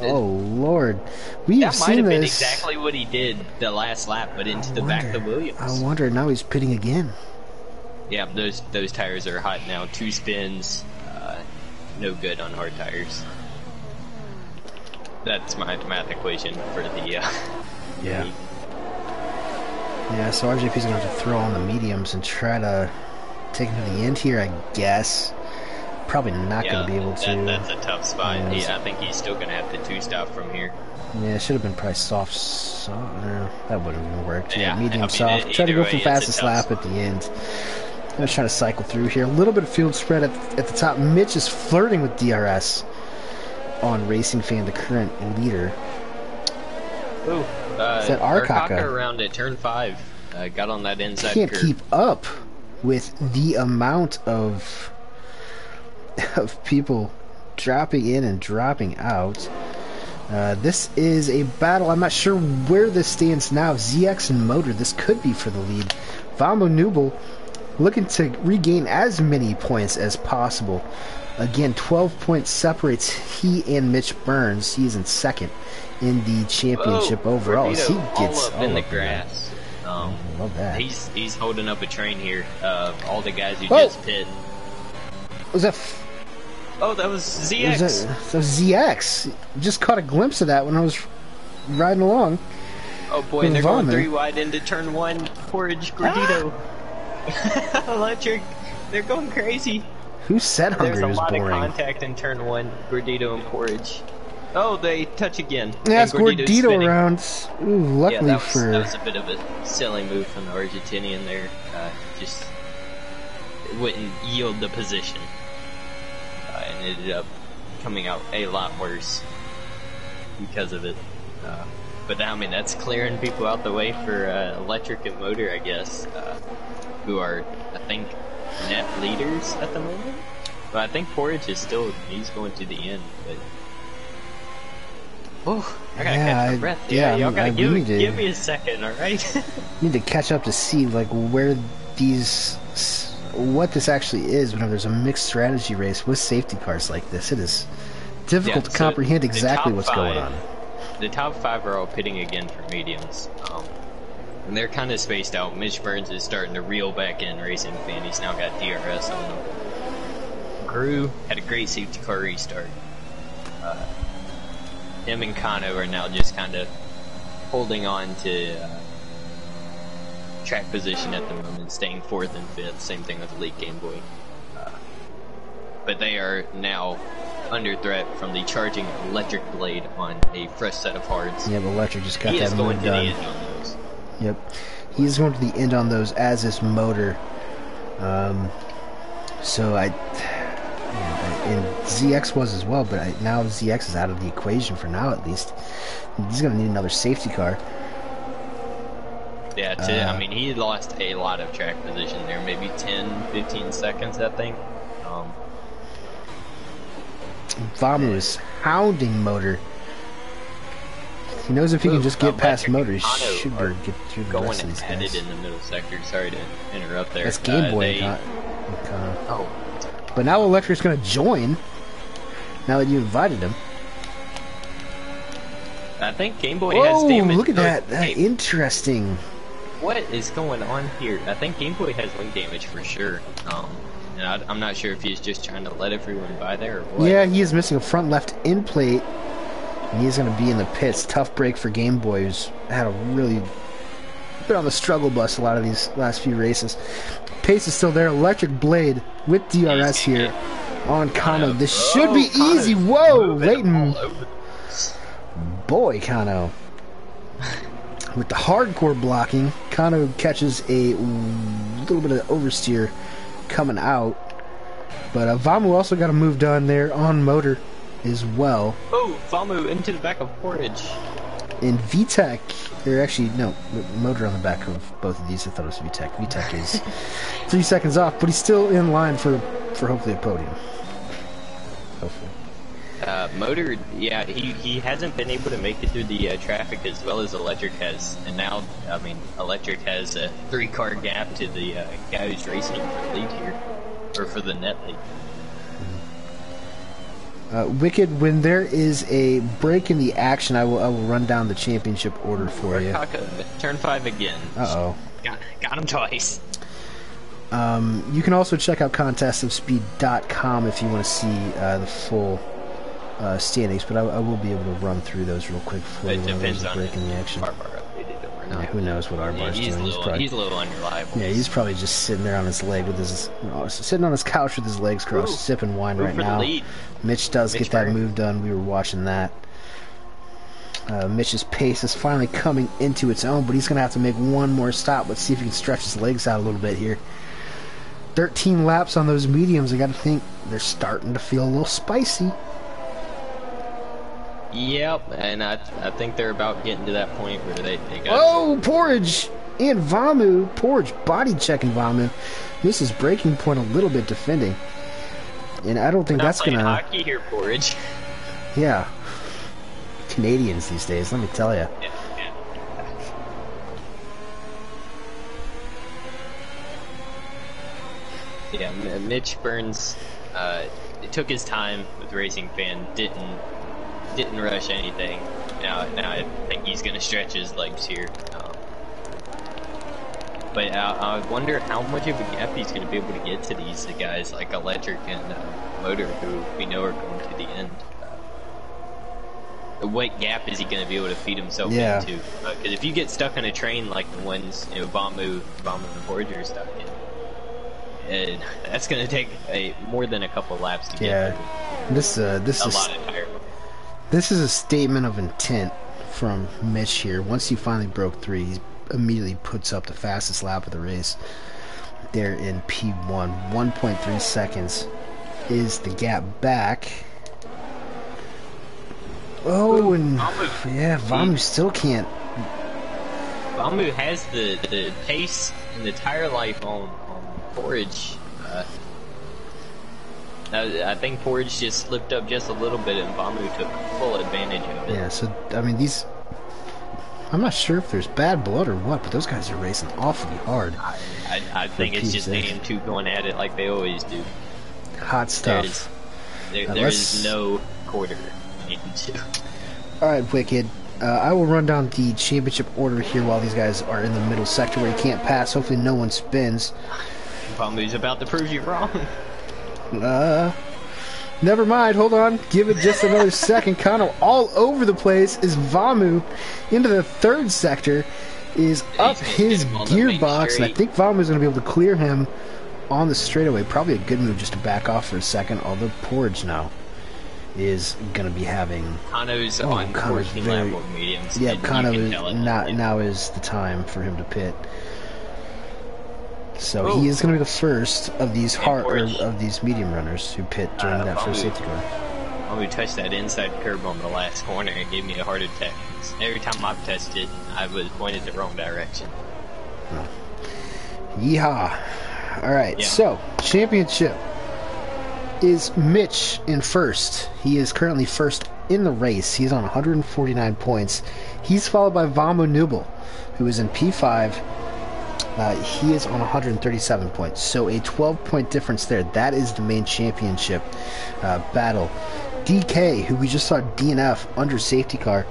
Oh, Lord. We have That might seen have been this. exactly what he did the last lap, but into the back of Williams. I wonder, now he's pitting again. Yeah, those tires are hot now. 2 spins, no good on hard tires. That's my math equation for the Yeah. league. Yeah, so RJP's going to have to throw on the mediums and try to take him to the end here, I guess. Probably not going to be able to. That's a tough spot. Yeah, I think he's still going to have to 2-stop from here. Yeah, it should have been probably soft. No, that wouldn't have even worked. Yeah, Yeah, medium I mean, soft. Try to either go for way, fastest it's a tough lap at the end. I'm going to try to cycle through here. A little bit of field spread at the top. Mitch is flirting with DRS on Racing Fan, the current leader. Ooh, Is that Arkaka? around at turn 5. Got on that inside Can't curve. keep up with the amount of people dropping in and dropping out. This is a battle. I'm not sure where this stands now. ZX and Motor, this could be for the lead. Vamo Nubel looking to regain as many points as possible. Again, 12 points separates he and Mitch Burns. He is in second in the championship overall. He gets all up in the grass. Love that. He's holding up a train here. All the guys who just pit. Was that? Oh, that was ZX. That was ZX. Just caught a glimpse of that when I was riding along. Oh boy, With they're going Vomit. 3 wide into turn 1. Porridge, Gordito. Electric. They're going crazy. Who said There's Hungary a was lot boring? of contact in turn 1. Gordito and Porridge. Oh, they touch again. Yeah, it's And Gordito's Gordito spinning. around. Ooh, luckily that for was a bit of a silly move from the Argentinian there. Just it wouldn't yield the position, and ended up coming out a lot worse because of it. But I mean, that's clearing people out the way for Electric and Motor, I guess, who are, I think, net leaders at the moment. But I think Porridge is he's going to the end. But oh, I gotta catch my breath. yeah, Y'all gotta give need to- me a second, alright? need to catch up to see like where what this actually is whenever there's a mixed strategy race with safety cars like this. It is difficult to so comprehend the exactly top what's going 5 on. The top 5 are all pitting again for mediums. And they're kind of spaced out. Mitch Burns is starting to reel back in Racing Fan. He's now got DRS on him. Grew had a great safety car restart. Him and Kano are now just kind of holding on to track position at the moment, staying 4th and 5th. Same thing with Elite Game Boy. But they are now under threat from the charging Electric Blade on a fresh set of hards. Yeah, but Electric just got He is that going move to the done. end on those. Yep, he's going to the end on those as is Motor. So and ZX was as well, but now ZX is out of the equation for now at least. He's going to need another safety car. Yeah, I mean, he lost a lot of track position there, maybe 10, 15 seconds, I think. Vamu is hounding Motor. He knows if he can just get past Motor, he should be able to get through the Going rest of these headed guys. in the middle sector. Sorry to interrupt there. That's Game Boy. Oh, But now Electric's going to join. Now that you invited him. I think Game Boy has damage. Look at that. Hey, Interesting. what is going on here? I think Game Boy has wing damage for sure. And I'm not sure if he's just trying to let everyone by there or what. Yeah, he is missing a front left end plate. And he's going to be in the pits. Tough break for Game Boy, who's had a really been on the struggle bus a lot of these last few races. Pace is still there. Electric Blade with DRS here on Kano. This should be easy. Whoa, Leighton. Boy, Kano. With the hardcore blocking, Kano catches a little bit of oversteer coming out. But Vamu also got a move done there on Motor as well. Oh, Famu into the back of Portage. in VTEC, or actually, no, motor on the back of both of these. I thought it was VTEC. VTEC is 3 seconds off, but he's still in line for hopefully a podium. Hopefully. Motor, yeah, he hasn't been able to make it through the traffic as well as Electric has, and now, I mean, Electric has a 3-car gap to the guy who's racing him for the lead here, or for the net lead. Wicked, when there is a break in the action, I will run down the championship order for you. Turn 5 again. Uh-oh. Got him twice. You can also check out contestofspeed.com if you want to see the full standings, but I will be able to run through those real quick for you when there's a break in the action. Yeah, who knows what R-Bar's doing. He's a little unreliable. Yeah, he's probably just sitting there on his leg with his sitting on his couch with his legs crossed, sipping wine right now. Mitch does get that move done. We were watching that. Mitch's pace is finally coming into its own, but he's going to have to make one more stop. Let's see if he can stretch his legs out a little bit here. 13 laps on those mediums. I got to think they're starting to feel a little spicy. Yep, and I think they're about getting to that point where they got... Oh, Porridge and Vamu. Porridge body checking Vamu. Misses breaking point a little bit defending. And I don't think that's going to... hockey here, Porridge. Yeah. Canadians these days, let me tell you. Yeah, Mitch Burns took his time with Racing Fan, didn't rush anything. Now I think he's going to stretch his legs here. But I wonder how much of a gap he's going to be able to get to these guys like Electric and Motor, who we know are going to the end. What gap is he going to be able to feed himself into? Because if you get stuck on a train like the ones Vamu and Porridge are stuck in, that's going to take more than a couple laps to get through. This is a statement of intent from Mitch here. Once he finally broke 3, he immediately puts up the fastest lap of the race there in P1. 1.3 seconds is the gap back. Oh, and Vamu still can't. Vamu has the pace and the tire life on Porridge. I think Porridge just slipped up just a little bit, and Vamu took full advantage of it. Yeah, so I mean these. I'm not sure if there's bad blood or what, but those guys are racing awfully hard. I think it's just AM2 going at it like they always do. Hot stuff. There is no quarter. Alright, Wicked. I will run down the championship order here while these guys are in the middle sector where you can't pass. Hopefully no one spins. Vamu's about to prove you wrong. Never mind, hold on. Give it just another second. Kind of all over the place is Vamu into the 3rd sector. Is up his gearbox, and I think Vamu's going to be able to clear him on the straightaway. Probably a good move just to back off for a second, although Porridge now is going to be having... Kano's on 14 lap of mediums. Yeah, Kano now is the time for him to pit. So he is going to be the first of these these medium runners who pit during that first safety car. When we touched that inside curb on the last corner, it gave me a heart attack. Every time I've touched it, I was pointed the wrong direction. Oh. Yeehaw! All right, so championship is Mitch in first. He is currently first in the race. He's on 149 points. He's followed by Vamu Nubel, who is in P5. He is on 137 points, so a 12-point difference there. That is the main championship battle. DK, who we just saw DNF under safety car,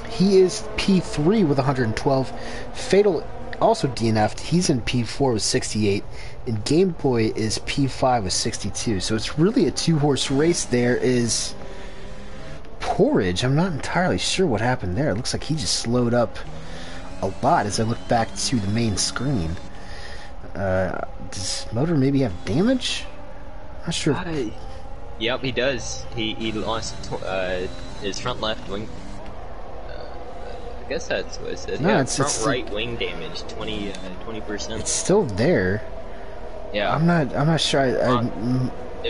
he is P3 with 112. Fatal also DNF'd. He's in P4 with 68, and Game Boy is P5 with 62. So it's really a 2-horse race. There is Porridge. I'm not entirely sure what happened there. It looks like he just slowed up a lot as I look back to the main screen. Does Motor maybe have damage? Not sure. Yep, he does. He lost his front left wing. I guess that's what it said. No, yeah, it's right wing damage, 20%. It's still there. Yeah. I'm not sure. It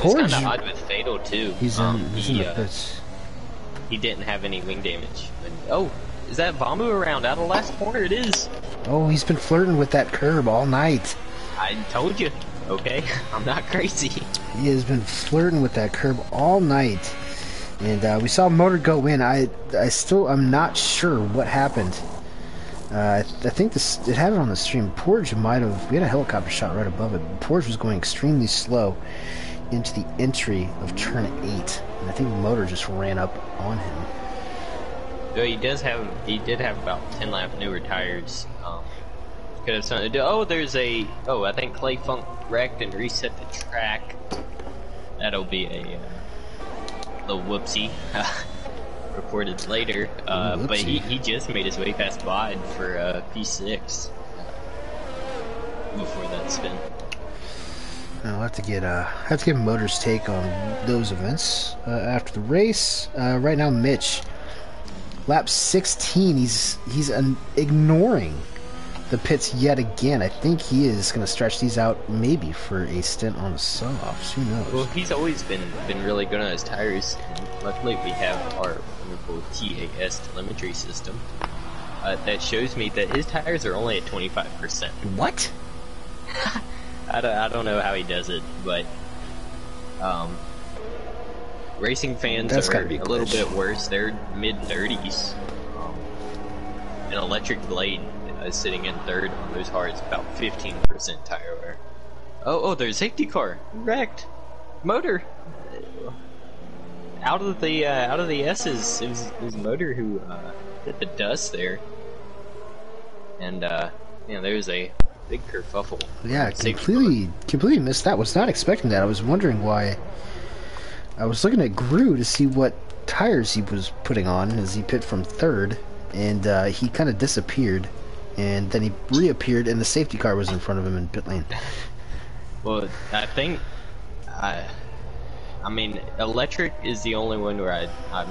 was kind of odd with Fatal too. He's in the pits. He didn't have any wing damage. Oh, Is that Vamu around out of last corner? It is. Oh, he's been flirting with that curb all night. I told you. Okay, I'm not crazy. He has been flirting with that curb all night. And we saw Motor go in. I'm not sure what happened. I think it had it on the stream. Porge might have. We had a helicopter shot right above it. Porge was going extremely slow into the entry of turn 8, and I think Motor just ran up on him. So he did have about 10 lap newer tires. Could have something to do. Oh, I think Clay Funk wrecked and reset the track. That'll be a little whoopsie. Reported later, but he just made his way past Bod for P6 before that spin. I'll have to get Motor's take on those events after the race. Right now, Mitch, lap 16, he's ignoring the pits yet again. I think he is going to stretch these out maybe for a stint on the softs. Who knows? Well, he's always been really good on his tires, and luckily we have our wonderful TAS telemetry system that shows me that his tires are only at 25%. What? I don't know how he does it, but racing fans are a little bit worse. They're mid-30s. An electric blade is sitting in third on those hards, about 15% tire wear. Oh, there's a safety car wrecked. Motor out of the S's. It was Motor who hit the dust there, and there's a big kerfuffle. Yeah, completely missed that. Was not expecting that. I was wondering why. I was looking at Gru to see what tires he was putting on as he pit from third, and he kind of disappeared, and then he reappeared, and the safety car was in front of him in pit lane. Well, I think, I mean, electric is the only one where I'm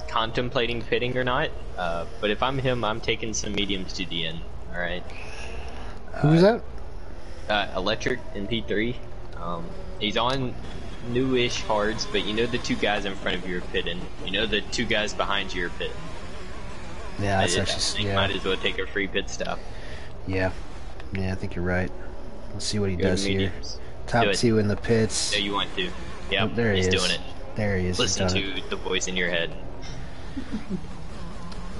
contemplating pitting or not. But if I'm him, I'm taking some mediums to the end. All right. Who was that? Electric in P3. He's on newish hards, but you know the two guys in front of you are pitting. You know the two guys behind you are pitting. Yeah, that's actually. Might as well take a free pit stop. Yeah, I think you're right. Let's see what he does here. Top 2 in the pits. No, you want to. Yeah, there he is. He's doing it. There he is. Listen to the voice in your head.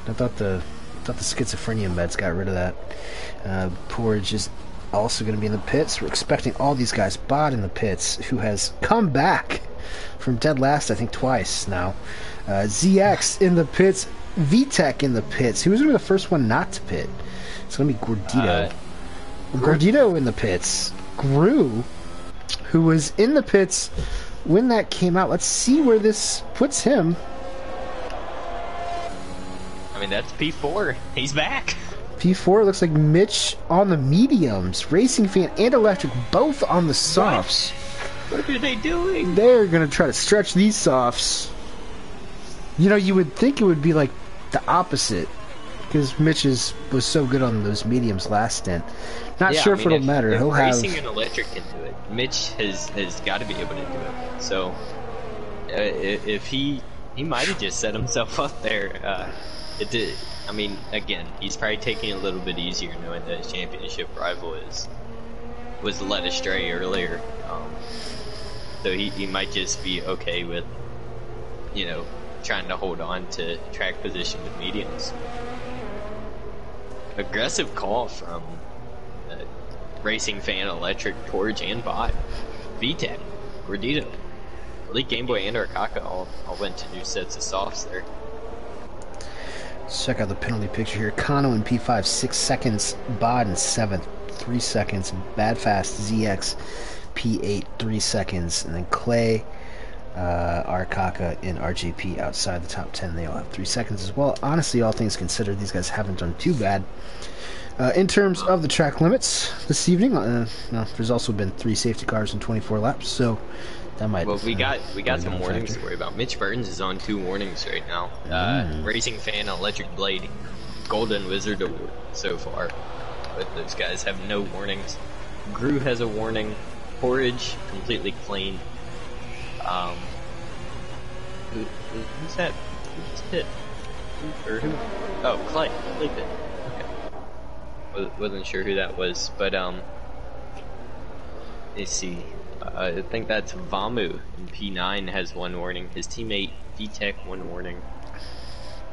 I thought the schizophrenia meds got rid of that. Porge is also going to be in the pits. We're expecting all these guys. Bod in the pits, who has come back from dead last, I think, twice now. ZX in the pits. VTech in the pits. Who's going to be the first one not to pit? It's going to be Gordito. Gordito in the pits. Gru, who was in the pits when that came out. Let's see where this puts him. I mean, that's P4. He's back. P4 looks like Mitch on the mediums. Racing Fan and Electric both on the softs. What are they doing? They're going to try to stretch these softs. You know, you would think it would be like the opposite, because Mitch was so good on those mediums last stint. Not sure if it'll matter. He'll have racing and electric can do it. Mitch has got to be able to do it. So if he might have just set himself up there. I mean, again, he's probably taking it a little bit easier knowing that his championship rival was led astray earlier. So he might just be okay with, trying to hold on to track position with mediums. Aggressive call from Racing Fan, Electric, Torge, and Bot. VTech, Gordito, Elite Game Boy, and Arcaka all went to new sets of softs there. Let's check out the penalty picture here. Kano in P5, 6 seconds. Bod in 7th, 3 seconds. Bad Fast, ZX, P8, 3 seconds. And then Clay, Arcaka, and RJP outside the top 10. They all have 3 seconds as well. Honestly, all things considered, these guys haven't done too bad. In terms of the track limits this evening, there's also been 3 safety cars in 24 laps, so that might. Well, we got some warnings to worry about. Mitch Burns is on 2 warnings right now. Racing Fan, Electric Blade, Golden Wizard Award so far, but those guys have no warnings. Gru has a warning. Porridge completely clean. Who's that? Who just hit? or who? Oh, Clay. Clay did. Okay. Wasn't sure who that was, but let's see. I think that's Vamu in P9 has 1 warning. His teammate D-Tech 1 warning.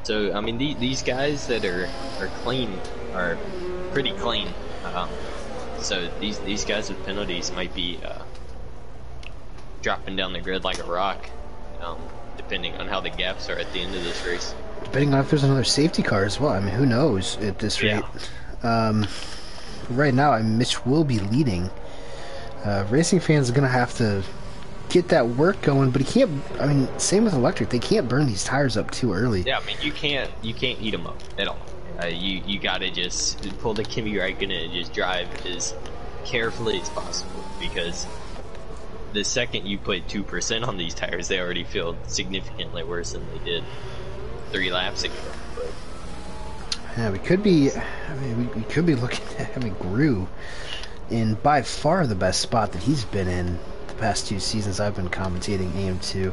So I mean, these guys that are clean are pretty clean. So these guys with penalties might be dropping down the grid like a rock, depending on how the gaps are at the end of this race. Depending on if there's another safety car as well. I mean, who knows at this rate. Yeah. Right now, Mitch will be leading. Racing fans are going to have to get that work going, but he can't. I mean, same with electric. They can't burn these tires up too early. Yeah, I mean, you can't eat them up at all. You gotta just pull the Kimi Räikkönen and just drive as carefully as possible, because the second you put 2% on these tires, they already feel significantly worse than they did 3 laps ago. But yeah, we could be. I mean, we could be looking at having Gru in by far the best spot that he's been in the past 2 seasons I've been commentating AM2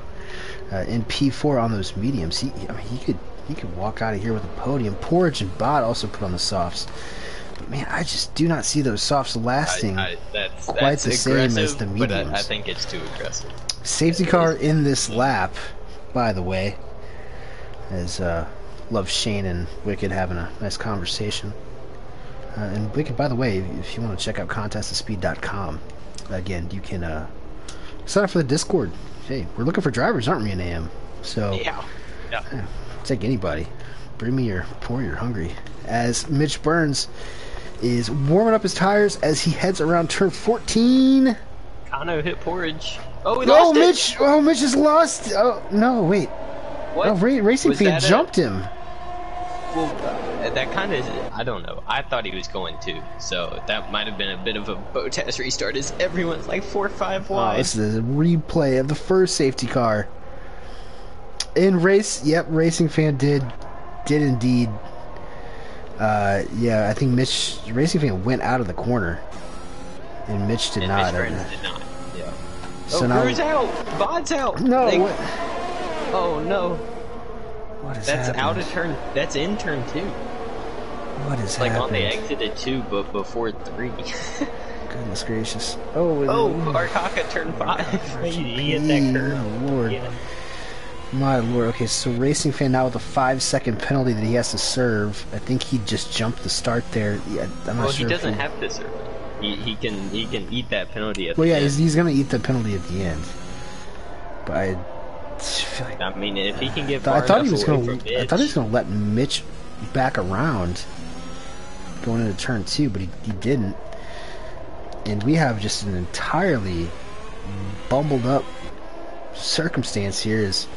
in P4 on those mediums. I mean, he could walk out of here with a podium. Porridge and Bot also put on the softs. But man, I just do not see those softs lasting quite the same as the mediums. But I think it's too aggressive. Safety car in this lap, by the way, as love Shane and Wicked having a nice conversation. And Wicked, by the way, if you want to check out contestspeed.com, again, you can sign up for the Discord. Hey, we're looking for drivers, aren't we, in AM? So yeah. Take anybody. Bring me your Hungary. As Mitch Burns is warming up his tires as he heads around turn 14. Kano hit Porridge. Oh, he lost Mitch! Oh, Mitch has lost. Oh no, wait. What? Oh, Racing Fan jumped him. Well, that kind of, I don't know. I thought he was going to, so that might have been a bit of a Bottas restart as everyone's like 4 or 5 wide. Oh, this is a replay of the first safety car. In race, yep, Racing Fan did indeed. Yeah, I think Racing Fan went out of the corner, and Mitch did not. Mitch Burns did not. Yeah. So now Crew's out. Bod's out. No. Oh no. What is That's happening? out of turn. That's in turn 2. What is like happening? on the exit at 2, but before 3. Goodness gracious! Oh, Arkaka turn 5. He hit that curve. Oh Lord. Yeah. My Lord. Okay, so Racing Fan now with a 5-second penalty that he has to serve. I think he just jumped the start there. Yeah, I'm not sure. He doesn't have to serve it. He can eat that penalty at the end. end. He's going to eat the penalty at the end. But I feel like, I mean, if he can get I far thought he enough was away going from to. I Mitch, thought he was going to let Mitch back around going into turn 2, but he didn't. And we have just an entirely bumbled up circumstance here. Is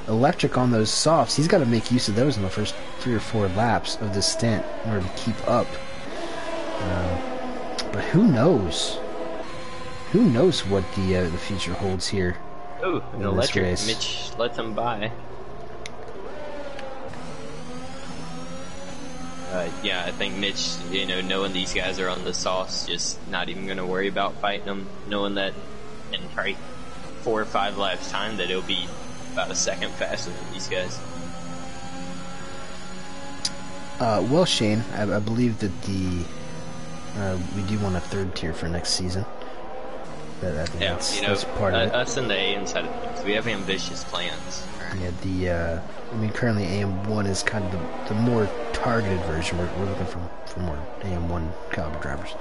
electric on those softs. He's got to make use of those in the first 3 or 4 laps of this stint in order to keep up. But who knows? Who knows what the future holds here? Ooh, an electric. Mitch lets him by. Yeah, I think Mitch, knowing these guys are on the sauce, just not even going to worry about fighting them, knowing that in probably 4 or 5 laps time that he'll be about a second faster than these guys. Well, Shane, I believe that we do want a 3rd tier for next season. I think that's part of it. Us in the AM side of things, we have ambitious plans. Yeah, I mean, currently AM1 is kind of the more targeted version. We're looking for more AM1 caliber drivers.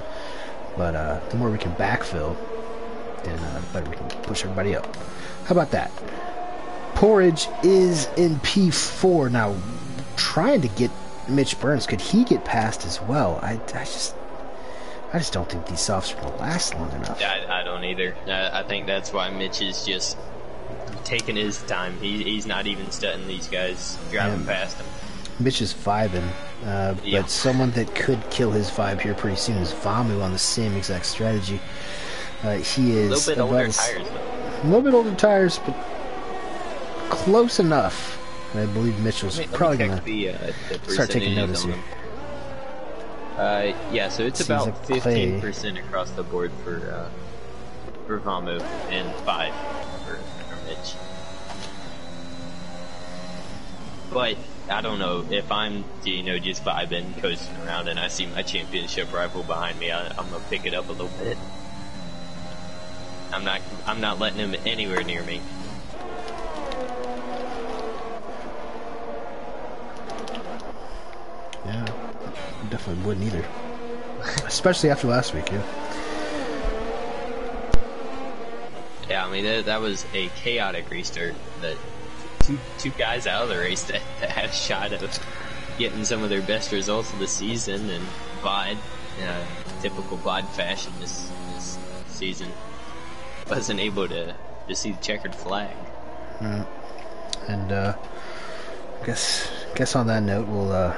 But the more we can backfill, then the better we can push everybody up. How about that? Porridge is in P4 now, trying to get Mitch Burns. Could he get past as well? I just don't think these softs are going to last long enough. I don't either. I think that's why Mitch is just taking his time. He's not even studying these guys driving past him. Mitch is vibing, but someone that could kill his vibe here pretty soon is Vamu on the same exact strategy. He is a little bit older tires, though. A little bit older tires, but close enough. And I believe Mitchell's probably going to start taking notice here. Yeah, so it's about 15% across the board for Vamu and 5 for Mitch. But I don't know if I'm, just vibing, coasting around, and I see my championship rifle behind me. I'm gonna pick it up a little bit. I'm not letting him anywhere near me. Yeah, definitely wouldn't either. Especially after last week, yeah. Yeah, I mean, that was a chaotic restart. That two guys out of the race that had a shot of getting some of their best results of the season, and Vod, typical Vod fashion this season, wasn't able to see the checkered flag. And guess on that note, we'll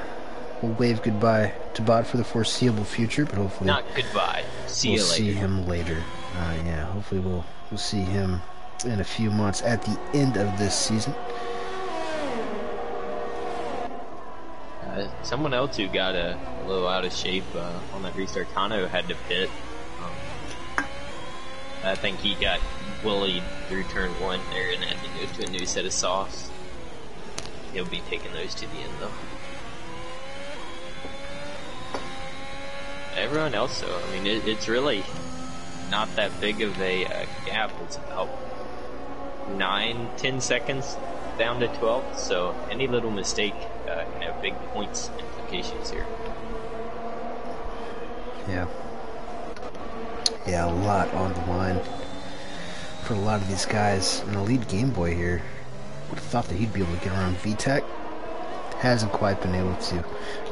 wave goodbye to Bod for the foreseeable future, but hopefully not goodbye. See you later. See him later. Yeah, hopefully we'll see him in a few months at the end of this season. Someone else who got a little out of shape on that restart, Kano, had to pit. I think he got bullied through turn 1 there and had to go to a new set of softs. He'll be taking those to the end though. Everyone else though, I mean, it's really not that big of a gap. It's about 9-10 seconds down to 12, so any little mistake can have big points implications here. Yeah, a lot on the line for a lot of these guys. And the lead Game Boy here, would have thought that he'd be able to get around VTech. Hasn't quite been able to.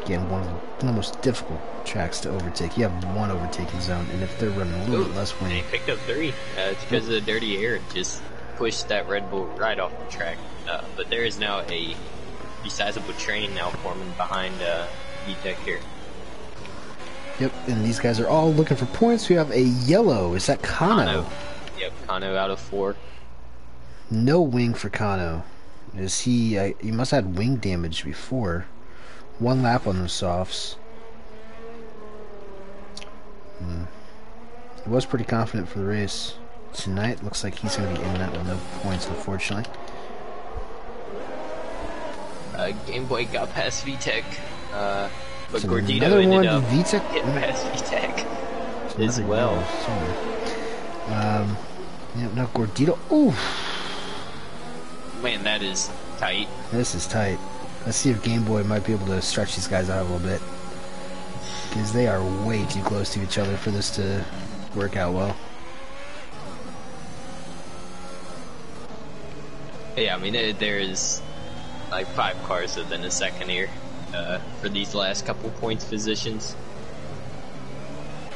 Again, one of the most difficult tracks to overtake. You have one overtaking zone, and if they're running a little bit less wing. He picked up 3. It's because of the dirty air. It just pushed that Red Bull right off the track. But there is now a sizable train now forming behind VTech here. Yep, and these guys are all looking for points. We have a yellow. Is that Kano? Yep, Kano out of 4. No wing for Kano. Is he? He must have had wing damage before. 1 lap on the softs. He was pretty confident for the race. Tonight looks like he's going to be in that with no points, unfortunately. Game Boy got past VTech, but So Gordito another ended one, up VTech? getting past VTech as Another well. yellow, yeah, no, Gordito. Ooh, Man, that is tight. this is tight. Let's see if Game Boy might be able to stretch these guys out a little bit, because they are way too close to each other for this to work out well. Yeah, I mean, there's like 5 cars within a second here for these last couple points positions.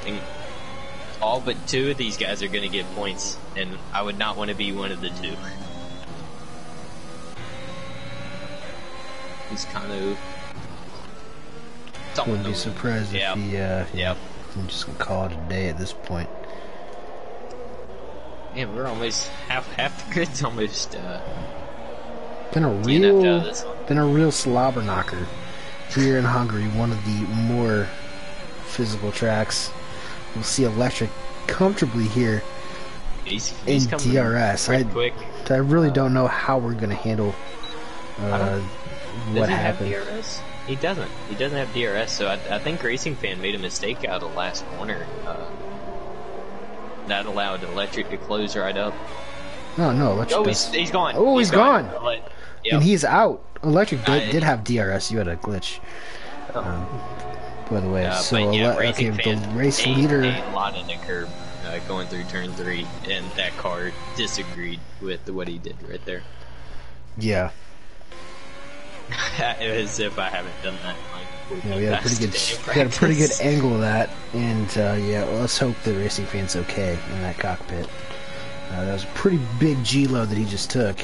And all but 2 of these guys are going to get points, and I would not want to be one of the 2. He's kind of... Wouldn't be surprised if he, Yep. I'm just going to call it a day at this point. Man, we're almost half the grid's almost Been a real slobber knocker here in Hungary, one of the more physical tracks. We'll see Electric comfortably here he's in coming DRS. quick. I really don't know how we're going to handle what happened. Have DRS? He doesn't. He doesn't have DRS, so I think Racing Fan made a mistake out of the last corner. That allowed Electric to close right up. No, Electric he's gone. Oh, he's gone. Yep. And he's out. Electric did have DRS. You had a glitch. By the way, so Racing the Fan race leader... a lot in the curb going through turn 3, and that car disagreed with what he did right there. Yeah. As if I haven't done that. Yeah, we had a pretty good angle of that, and yeah, well, let's hope the Racing Fan's okay in that cockpit. That was a pretty big G-load that he just took.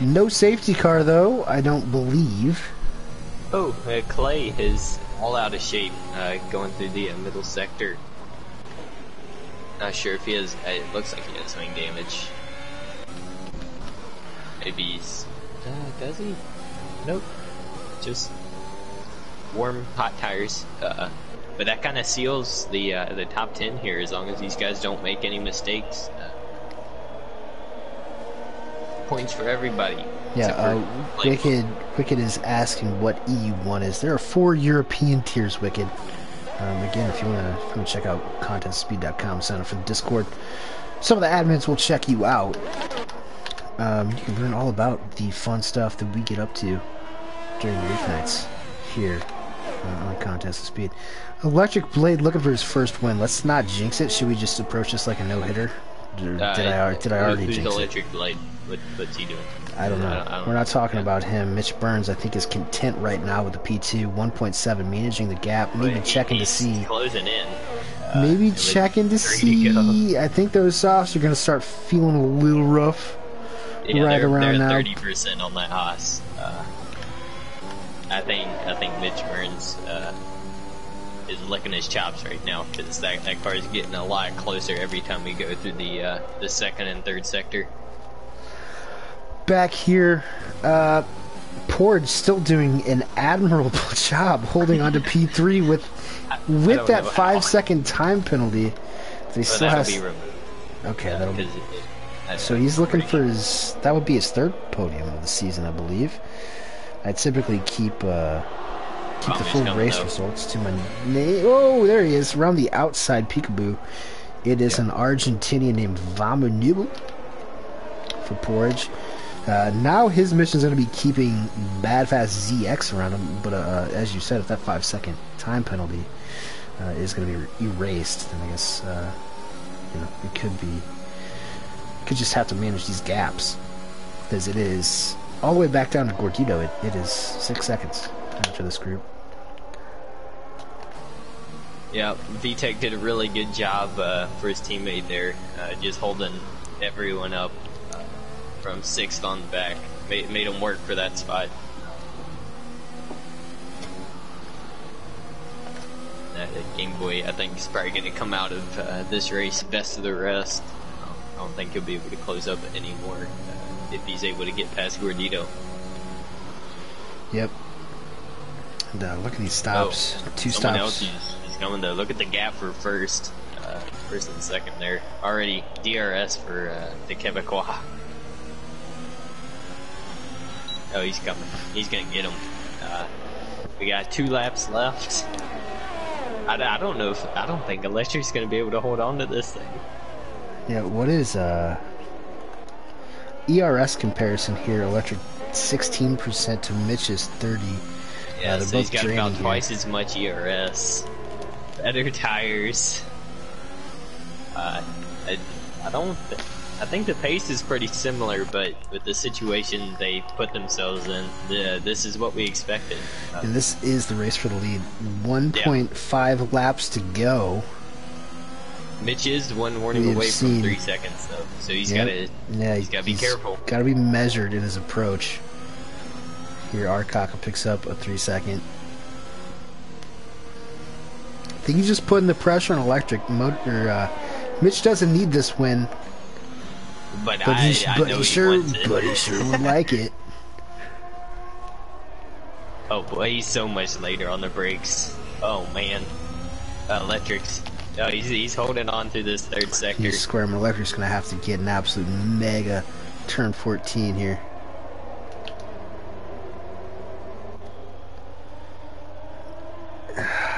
No safety car though, I don't believe. Oh, Clay is all out of shape going through the middle sector. Not sure if he has. It looks like he has wing damage. Maybe he's. Does he? Nope. Just warm, hot tires. But that kind of seals the top 10 here, as long as these guys don't make any mistakes. Points for everybody. Yeah, Wicked is asking what EU1 is. There are 4 European tiers, Wicked. Again, if you want to check out contentspeed.com, sign up for the Discord. Some of the admins will check you out. You can learn all about the fun stuff that we get up to during the weeknights here on Contest of Speed. Electric Blade looking for his first win. Let's not jinx it. Should we just approach this like a no-hitter? Did I already jinx it? Electric Blade? What's he doing? I don't know. We're not talking about him. Mitch Burns, I think, is content right now with the P2. 1.7, managing the gap. Maybe checking to see. Closing in. Maybe checking to see. I think those softs are going to start feeling a little rough. Yeah, right around now. They're 30% on that Haas. I think Mitch Burns is licking his chops right now because that car is getting a lot closer every time we go through the second and third sector. Back here, Porge still doing an admirable job holding on to P3 with that 5-second time penalty. He still has. Be removed. Okay, that'll be. So he's looking for his. That would be his 3rd podium of the season, I believe. I typically keep the full race results to my name. Oh, there he is, around the outside peekaboo. It is an Argentinian named Vamu for Porge. Now his mission is going to be keeping Bad Fast ZX around him, but as you said, if that 5-second time penalty is going to be erased, then I guess it could just have to manage these gaps, because it is all the way back down to Gordito. It is 6 seconds after this group. Yeah, VTech did a really good job for his teammate there, just holding everyone up. From 6th on the back, made him work for that spot. Game Boy, I think, is probably going to come out of this race best of the rest. I don't think he'll be able to close up anymore if he's able to get past Gordito. Yep. And, look at these stops. 2 stops. Someone else is going to look at the gap for first and second there. Already DRS for the Quebecois. Oh, he's coming. He's gonna get him. We got 2 laps left. I don't think Electric's gonna be able to hold on to this thing. Yeah, what is ERS comparison here? Electric 16% to Mitch's 30. Yeah, so he's got about twice as much ERS. Better tires. I think the pace is pretty similar, but with the situation they put themselves in, this is what we expected. And this is the race for the lead. 1.5 laps to go. Mitch is 1 warning away from 3 seconds, though, so he's got to be careful. Got to be measured in his approach. Here, Arkaka picks up a 3-second. I think he's just putting the pressure on Electric. Mitch doesn't need this win. But he sure would like it. Oh boy, he's so much later on the brakes. Oh man, Electric's. Oh, he's holding on through this 3rd sector. He's square. Electric's gonna have to get an absolute mega turn 14 here.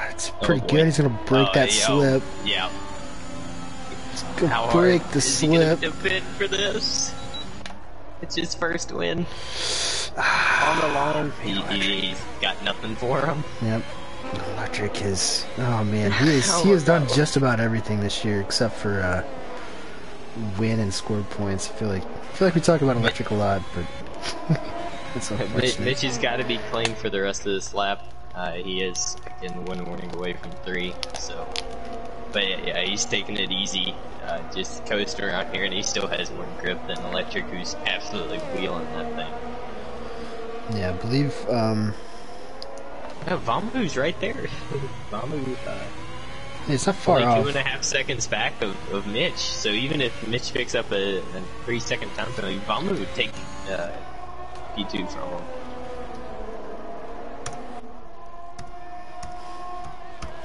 It's pretty good. He's gonna break that slip. Yeah. Gonna break the slip. He fit for this. It's his first win. On the line. He's got nothing for him. Yep. Electric is. Oh man, he has done just about everything this year except for win and score points. I feel like we talk about Electric a lot, but it's unfortunate. Mitch has got to be clean for the rest of this lap. He is getting 1 warning away from 3. So, but yeah, he's taking it easy. Just coasting around here, and he still has more grip than Electric, who's absolutely wheeling that thing. Yeah, I believe. Vamu's right there. Vamu. It's not far only off. 2.5 seconds back of Mitch. So even if Mitch picks up a 3-second time penalty, Vamu would take P2 from him.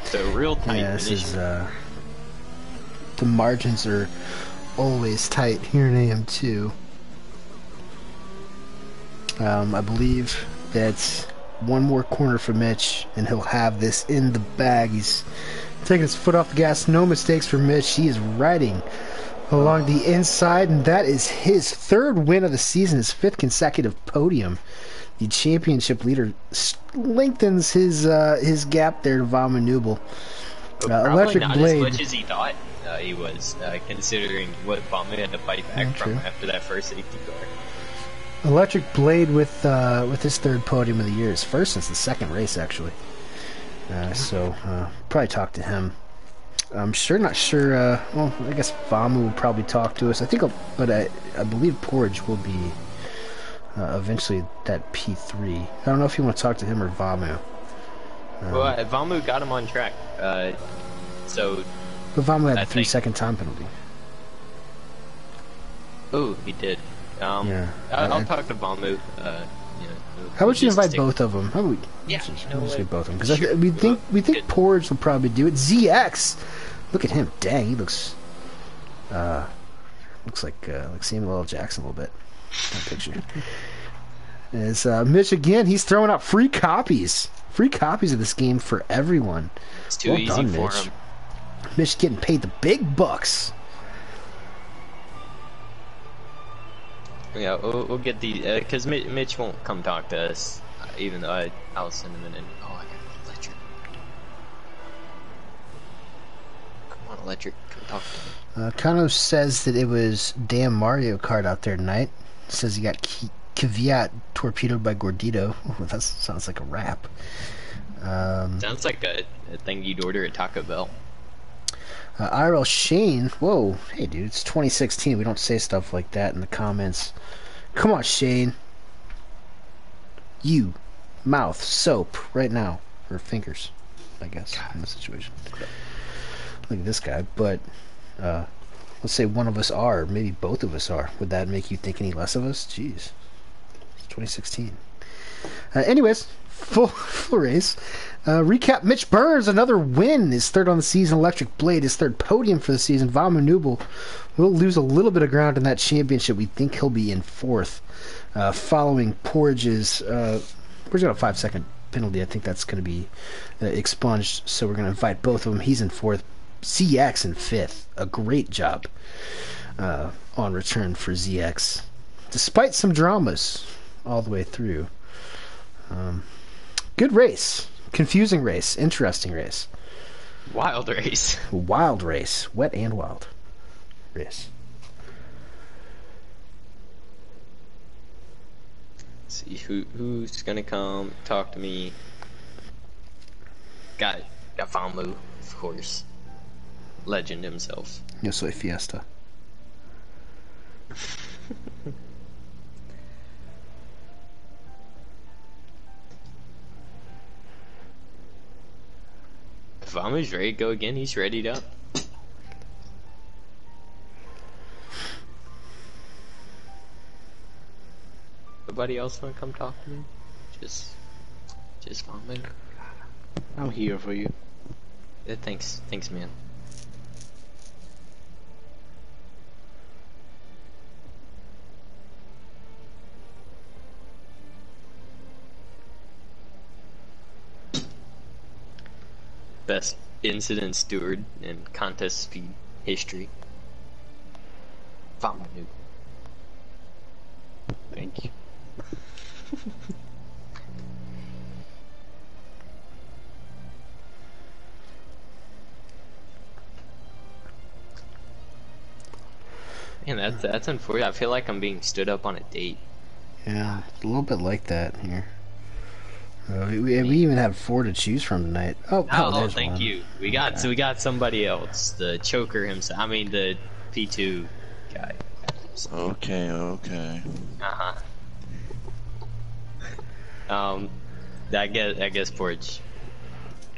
So real tight. Yeah, this is. The margins are always tight here in AM2. I believe that's one more corner for Mitch, and he'll have this in the bag. He's taking his foot off the gas. No mistakes for Mitch. He is riding along the inside, and that is his third win of the season, his fifth consecutive podium. The championship leader lengthens his gap there to Vama Nubel. Electric not Blade. as much as he thought he was, considering what Vama had to fight back from after that first safety car. Electric Blade with his third podium of the year, his first since the second race actually. So probably talk to him. I'm not sure. Well, I guess Vamu will probably talk to us. I believe Porridge will be eventually that P3. I don't know if you want to talk to him or Vamu. Well, Vamu got him on track. But Vamu had a 3-second time penalty. Oh, he did. Yeah. I'll talk to Vamu. How would you invite both of them? How would we? Yeah, let's get both of them because we think Porridge will probably do it. ZX, look at him. Dang, he looks like Samuel L. Jackson a little bit. That picture. Is Mitch again? He's throwing out free copies of this game for everyone. It's too easy for Mitch. him. Mitch getting paid the big bucks. Yeah, we'll get the because Mitch won't come talk to us, even though I'll send him in. Oh, I got Electric. Come on, Electric, come talk to me. Kano says that it was damn Mario Kart out there tonight. Says he got Kvyat torpedoed by Gordito. Oh, that sounds like a rap. Sounds like a thing you'd order at Taco Bell. IRL Shane, whoa, hey dude, it's 2016. We don't say stuff like that in the comments. Come on, Shane. You, mouth, soap, right now. Or fingers, I guess, in this situation. Look at this guy, but let's say one of us are, maybe both of us are. Would that make you think any less of us? Jeez. It's 2016. Anyways, full race. Recap, Mitch Burns, another win, his third on the season. Electric Blade, his third podium for the season. Vama Nubel will lose a little bit of ground in that championship. We think he'll be in fourth, following Porridge's Porridge got a 5-second penalty. I think that's going to be expunged, so we're going to invite both of them. He's in fourth, ZX in fifth. A great job on return for ZX, despite some dramas all the way through. Good race. Confusing race. Interesting race. Wild race. Wild race. Wet and wild race. Let's see who's gonna come talk to me. Got Famu, of course. Legend himself. Yo soy Fiesta. If Famu's ready to go again, he's ready to. Nobody else wanna come talk to me? Just Famu. I'm here for you. Yeah, thanks, man. Best incident steward in contest speed history. Famu. Thank you. Man, that's unfortunate. I feel like I'm being stood up on a date. Yeah, it's a little bit like that here. We even have 4 to choose from tonight. Oh, there's thank one. you. We got somebody else. The choker himself. I mean the P2 guy. Okay. I guess Porch.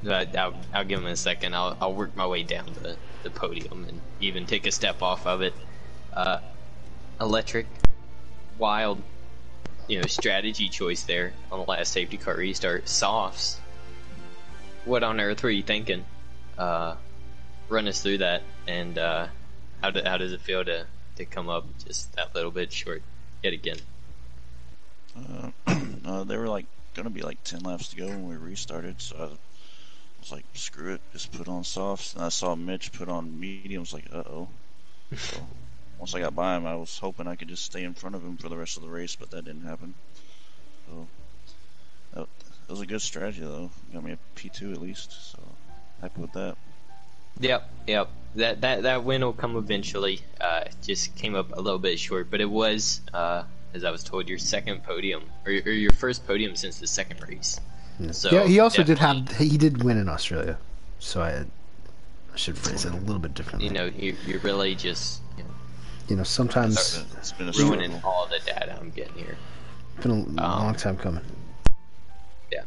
I'll give him a second. I'll work my way down the podium and even take a step off of it. Electric, wild, strategy choice there on the last safety car restart. Softs. What on earth were you thinking? Run us through that, and how does it feel to come up just that little bit short yet again? They were like gonna be like 10 laps to go when we restarted, so I was like, screw it, just put on softs. And I saw Mitch put on mediums, like, uh-oh. So once I got by him, I was hoping I could just stay in front of him for the rest of the race, but that didn't happen. So that was a good strategy, though. Got me a P2 at least, so happy with that. Yep. That win will come eventually. Just came up a little bit short, but it was, as I was told, your second podium, or your first podium since the second race. So yeah, he also did win in Australia, so I should phrase it a little bit differently. You know, you're really just sometimes It's been a ruining struggle. all the data I'm getting here. been a long time coming. Yeah,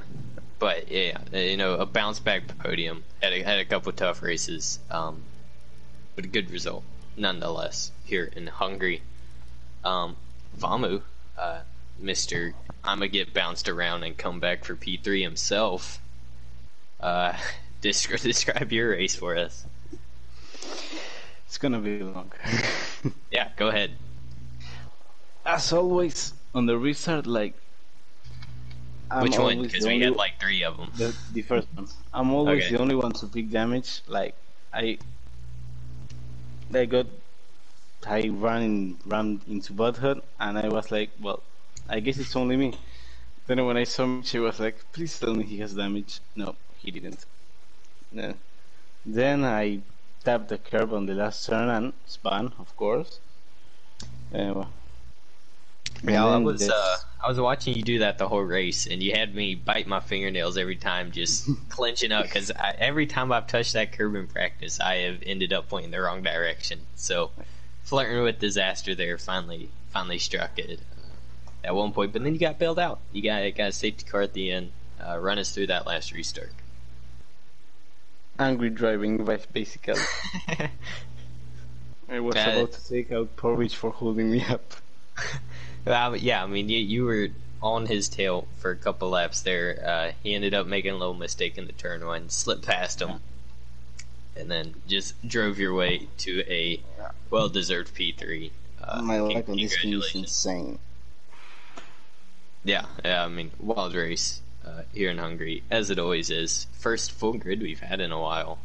but yeah, a bounce back podium. Had a couple of tough races, but a good result nonetheless here in Hungary. Vamu, Mr. I'ma get bounced around and come back for P3 himself. Describe your race for us. It's gonna be long. Yeah, go ahead. As always, on the restart, like, Which one? Because we had like 3 of them. the first one. I'm always Okay. the only one to pick damage. Like, I ran into Butthead, and I was like, well, I guess it's only me. Then when I saw him, she was like, please tell me he has damage. No, he didn't. No. Then I tapped the curb on the last turn and spun, of course. Yeah, And then I was watching you do that the whole race, and you had me bite my fingernails every time, just clenching up, because every time I've touched that curb in practice, I have ended up pointing the wrong direction. So, flirting with disaster there finally struck it at one point, but then you got bailed out. You got a safety car at the end, run us through that last restart. angry driving, basically. I was about to take out Porridge for holding me up. Yeah, I mean, you were on his tail for a couple laps there. He ended up making a little mistake in the turn one, slipped past him, and then just drove your way to a well-deserved P3. My luck on this game is insane. Yeah, I mean, wild race here in Hungary, as it always is. First full grid we've had in a while,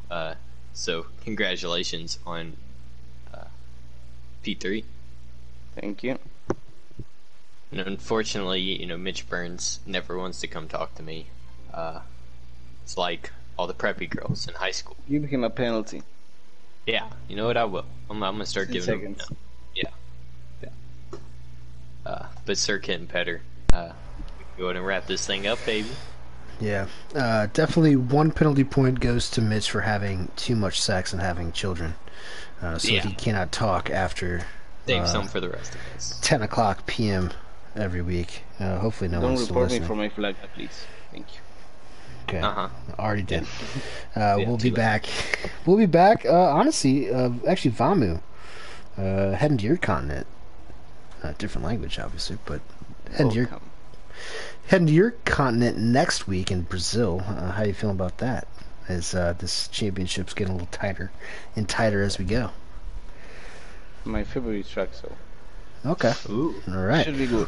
so congratulations on P3. Thank you. And unfortunately, Mitch Burns never wants to come talk to me. It's like all the preppy girls in high school. Give him a penalty. Yeah, you know what? I will. I'm gonna start 10 giving seconds. him. Yeah. But Sir Kit and Petter, go ahead and wrap this thing up, baby. Yeah, definitely one penalty point goes to Mitch for having too much sex and having children. So he cannot talk after Save some for the rest of us. 10 o'clock p.m. every week. Hopefully no Don't one's still report me listening. for my flag, please. Thank you. Okay, Uh-huh. already did. too We'll be late. back. We'll be back. Honestly, actually, Vamu, heading to your continent. Different language, obviously, but heading to your continent next week in Brazil. How you feeling about that? As this championship's getting a little tighter and tighter as we go. My favorite track, so Okay. Ooh. All right. should be good.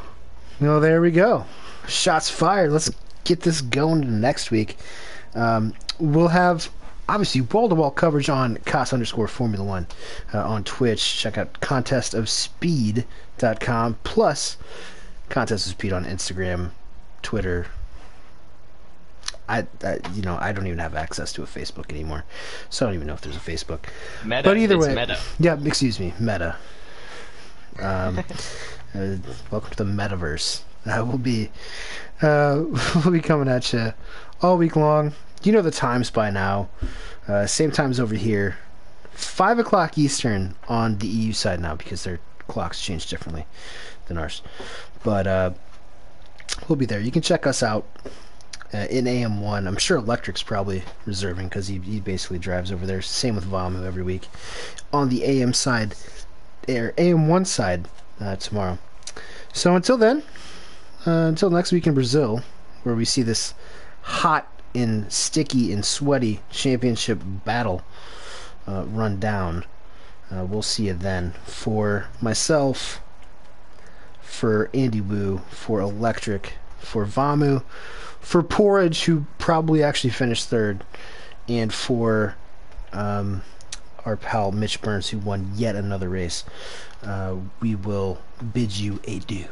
Well, there we go. Shots fired. Let's get this going next week. We'll have, obviously, wall-to-wall coverage on _Formula 1 on Twitch. Check out contestofspeed.com, plus Contest of Speed on Instagram, Twitter. I don't even have access to a Facebook anymore, so I don't even know if there's a Facebook. Meta. But either It's way, Meta. yeah, excuse me, Meta. Welcome to the metaverse. We'll be coming at you all week long. You know the times by now. Same times over here. 5 o'clock Eastern on the EU side now, because their clocks change differently than ours. But we'll be there. You can check us out in AM1. I'm sure Electric's probably reserving, because he basically drives over there. Same with Vamu every week. On the AM side, or AM1 side, tomorrow. So until then, until next week in Brazil, where we see this hot and sticky and sweaty championship battle run down, we'll see you then. For myself, for Andy Wu, for Electric, for Vamu, for Porridge, who probably actually finished third, and for our pal Mitch Burns, who won yet another race. We will bid you adieu.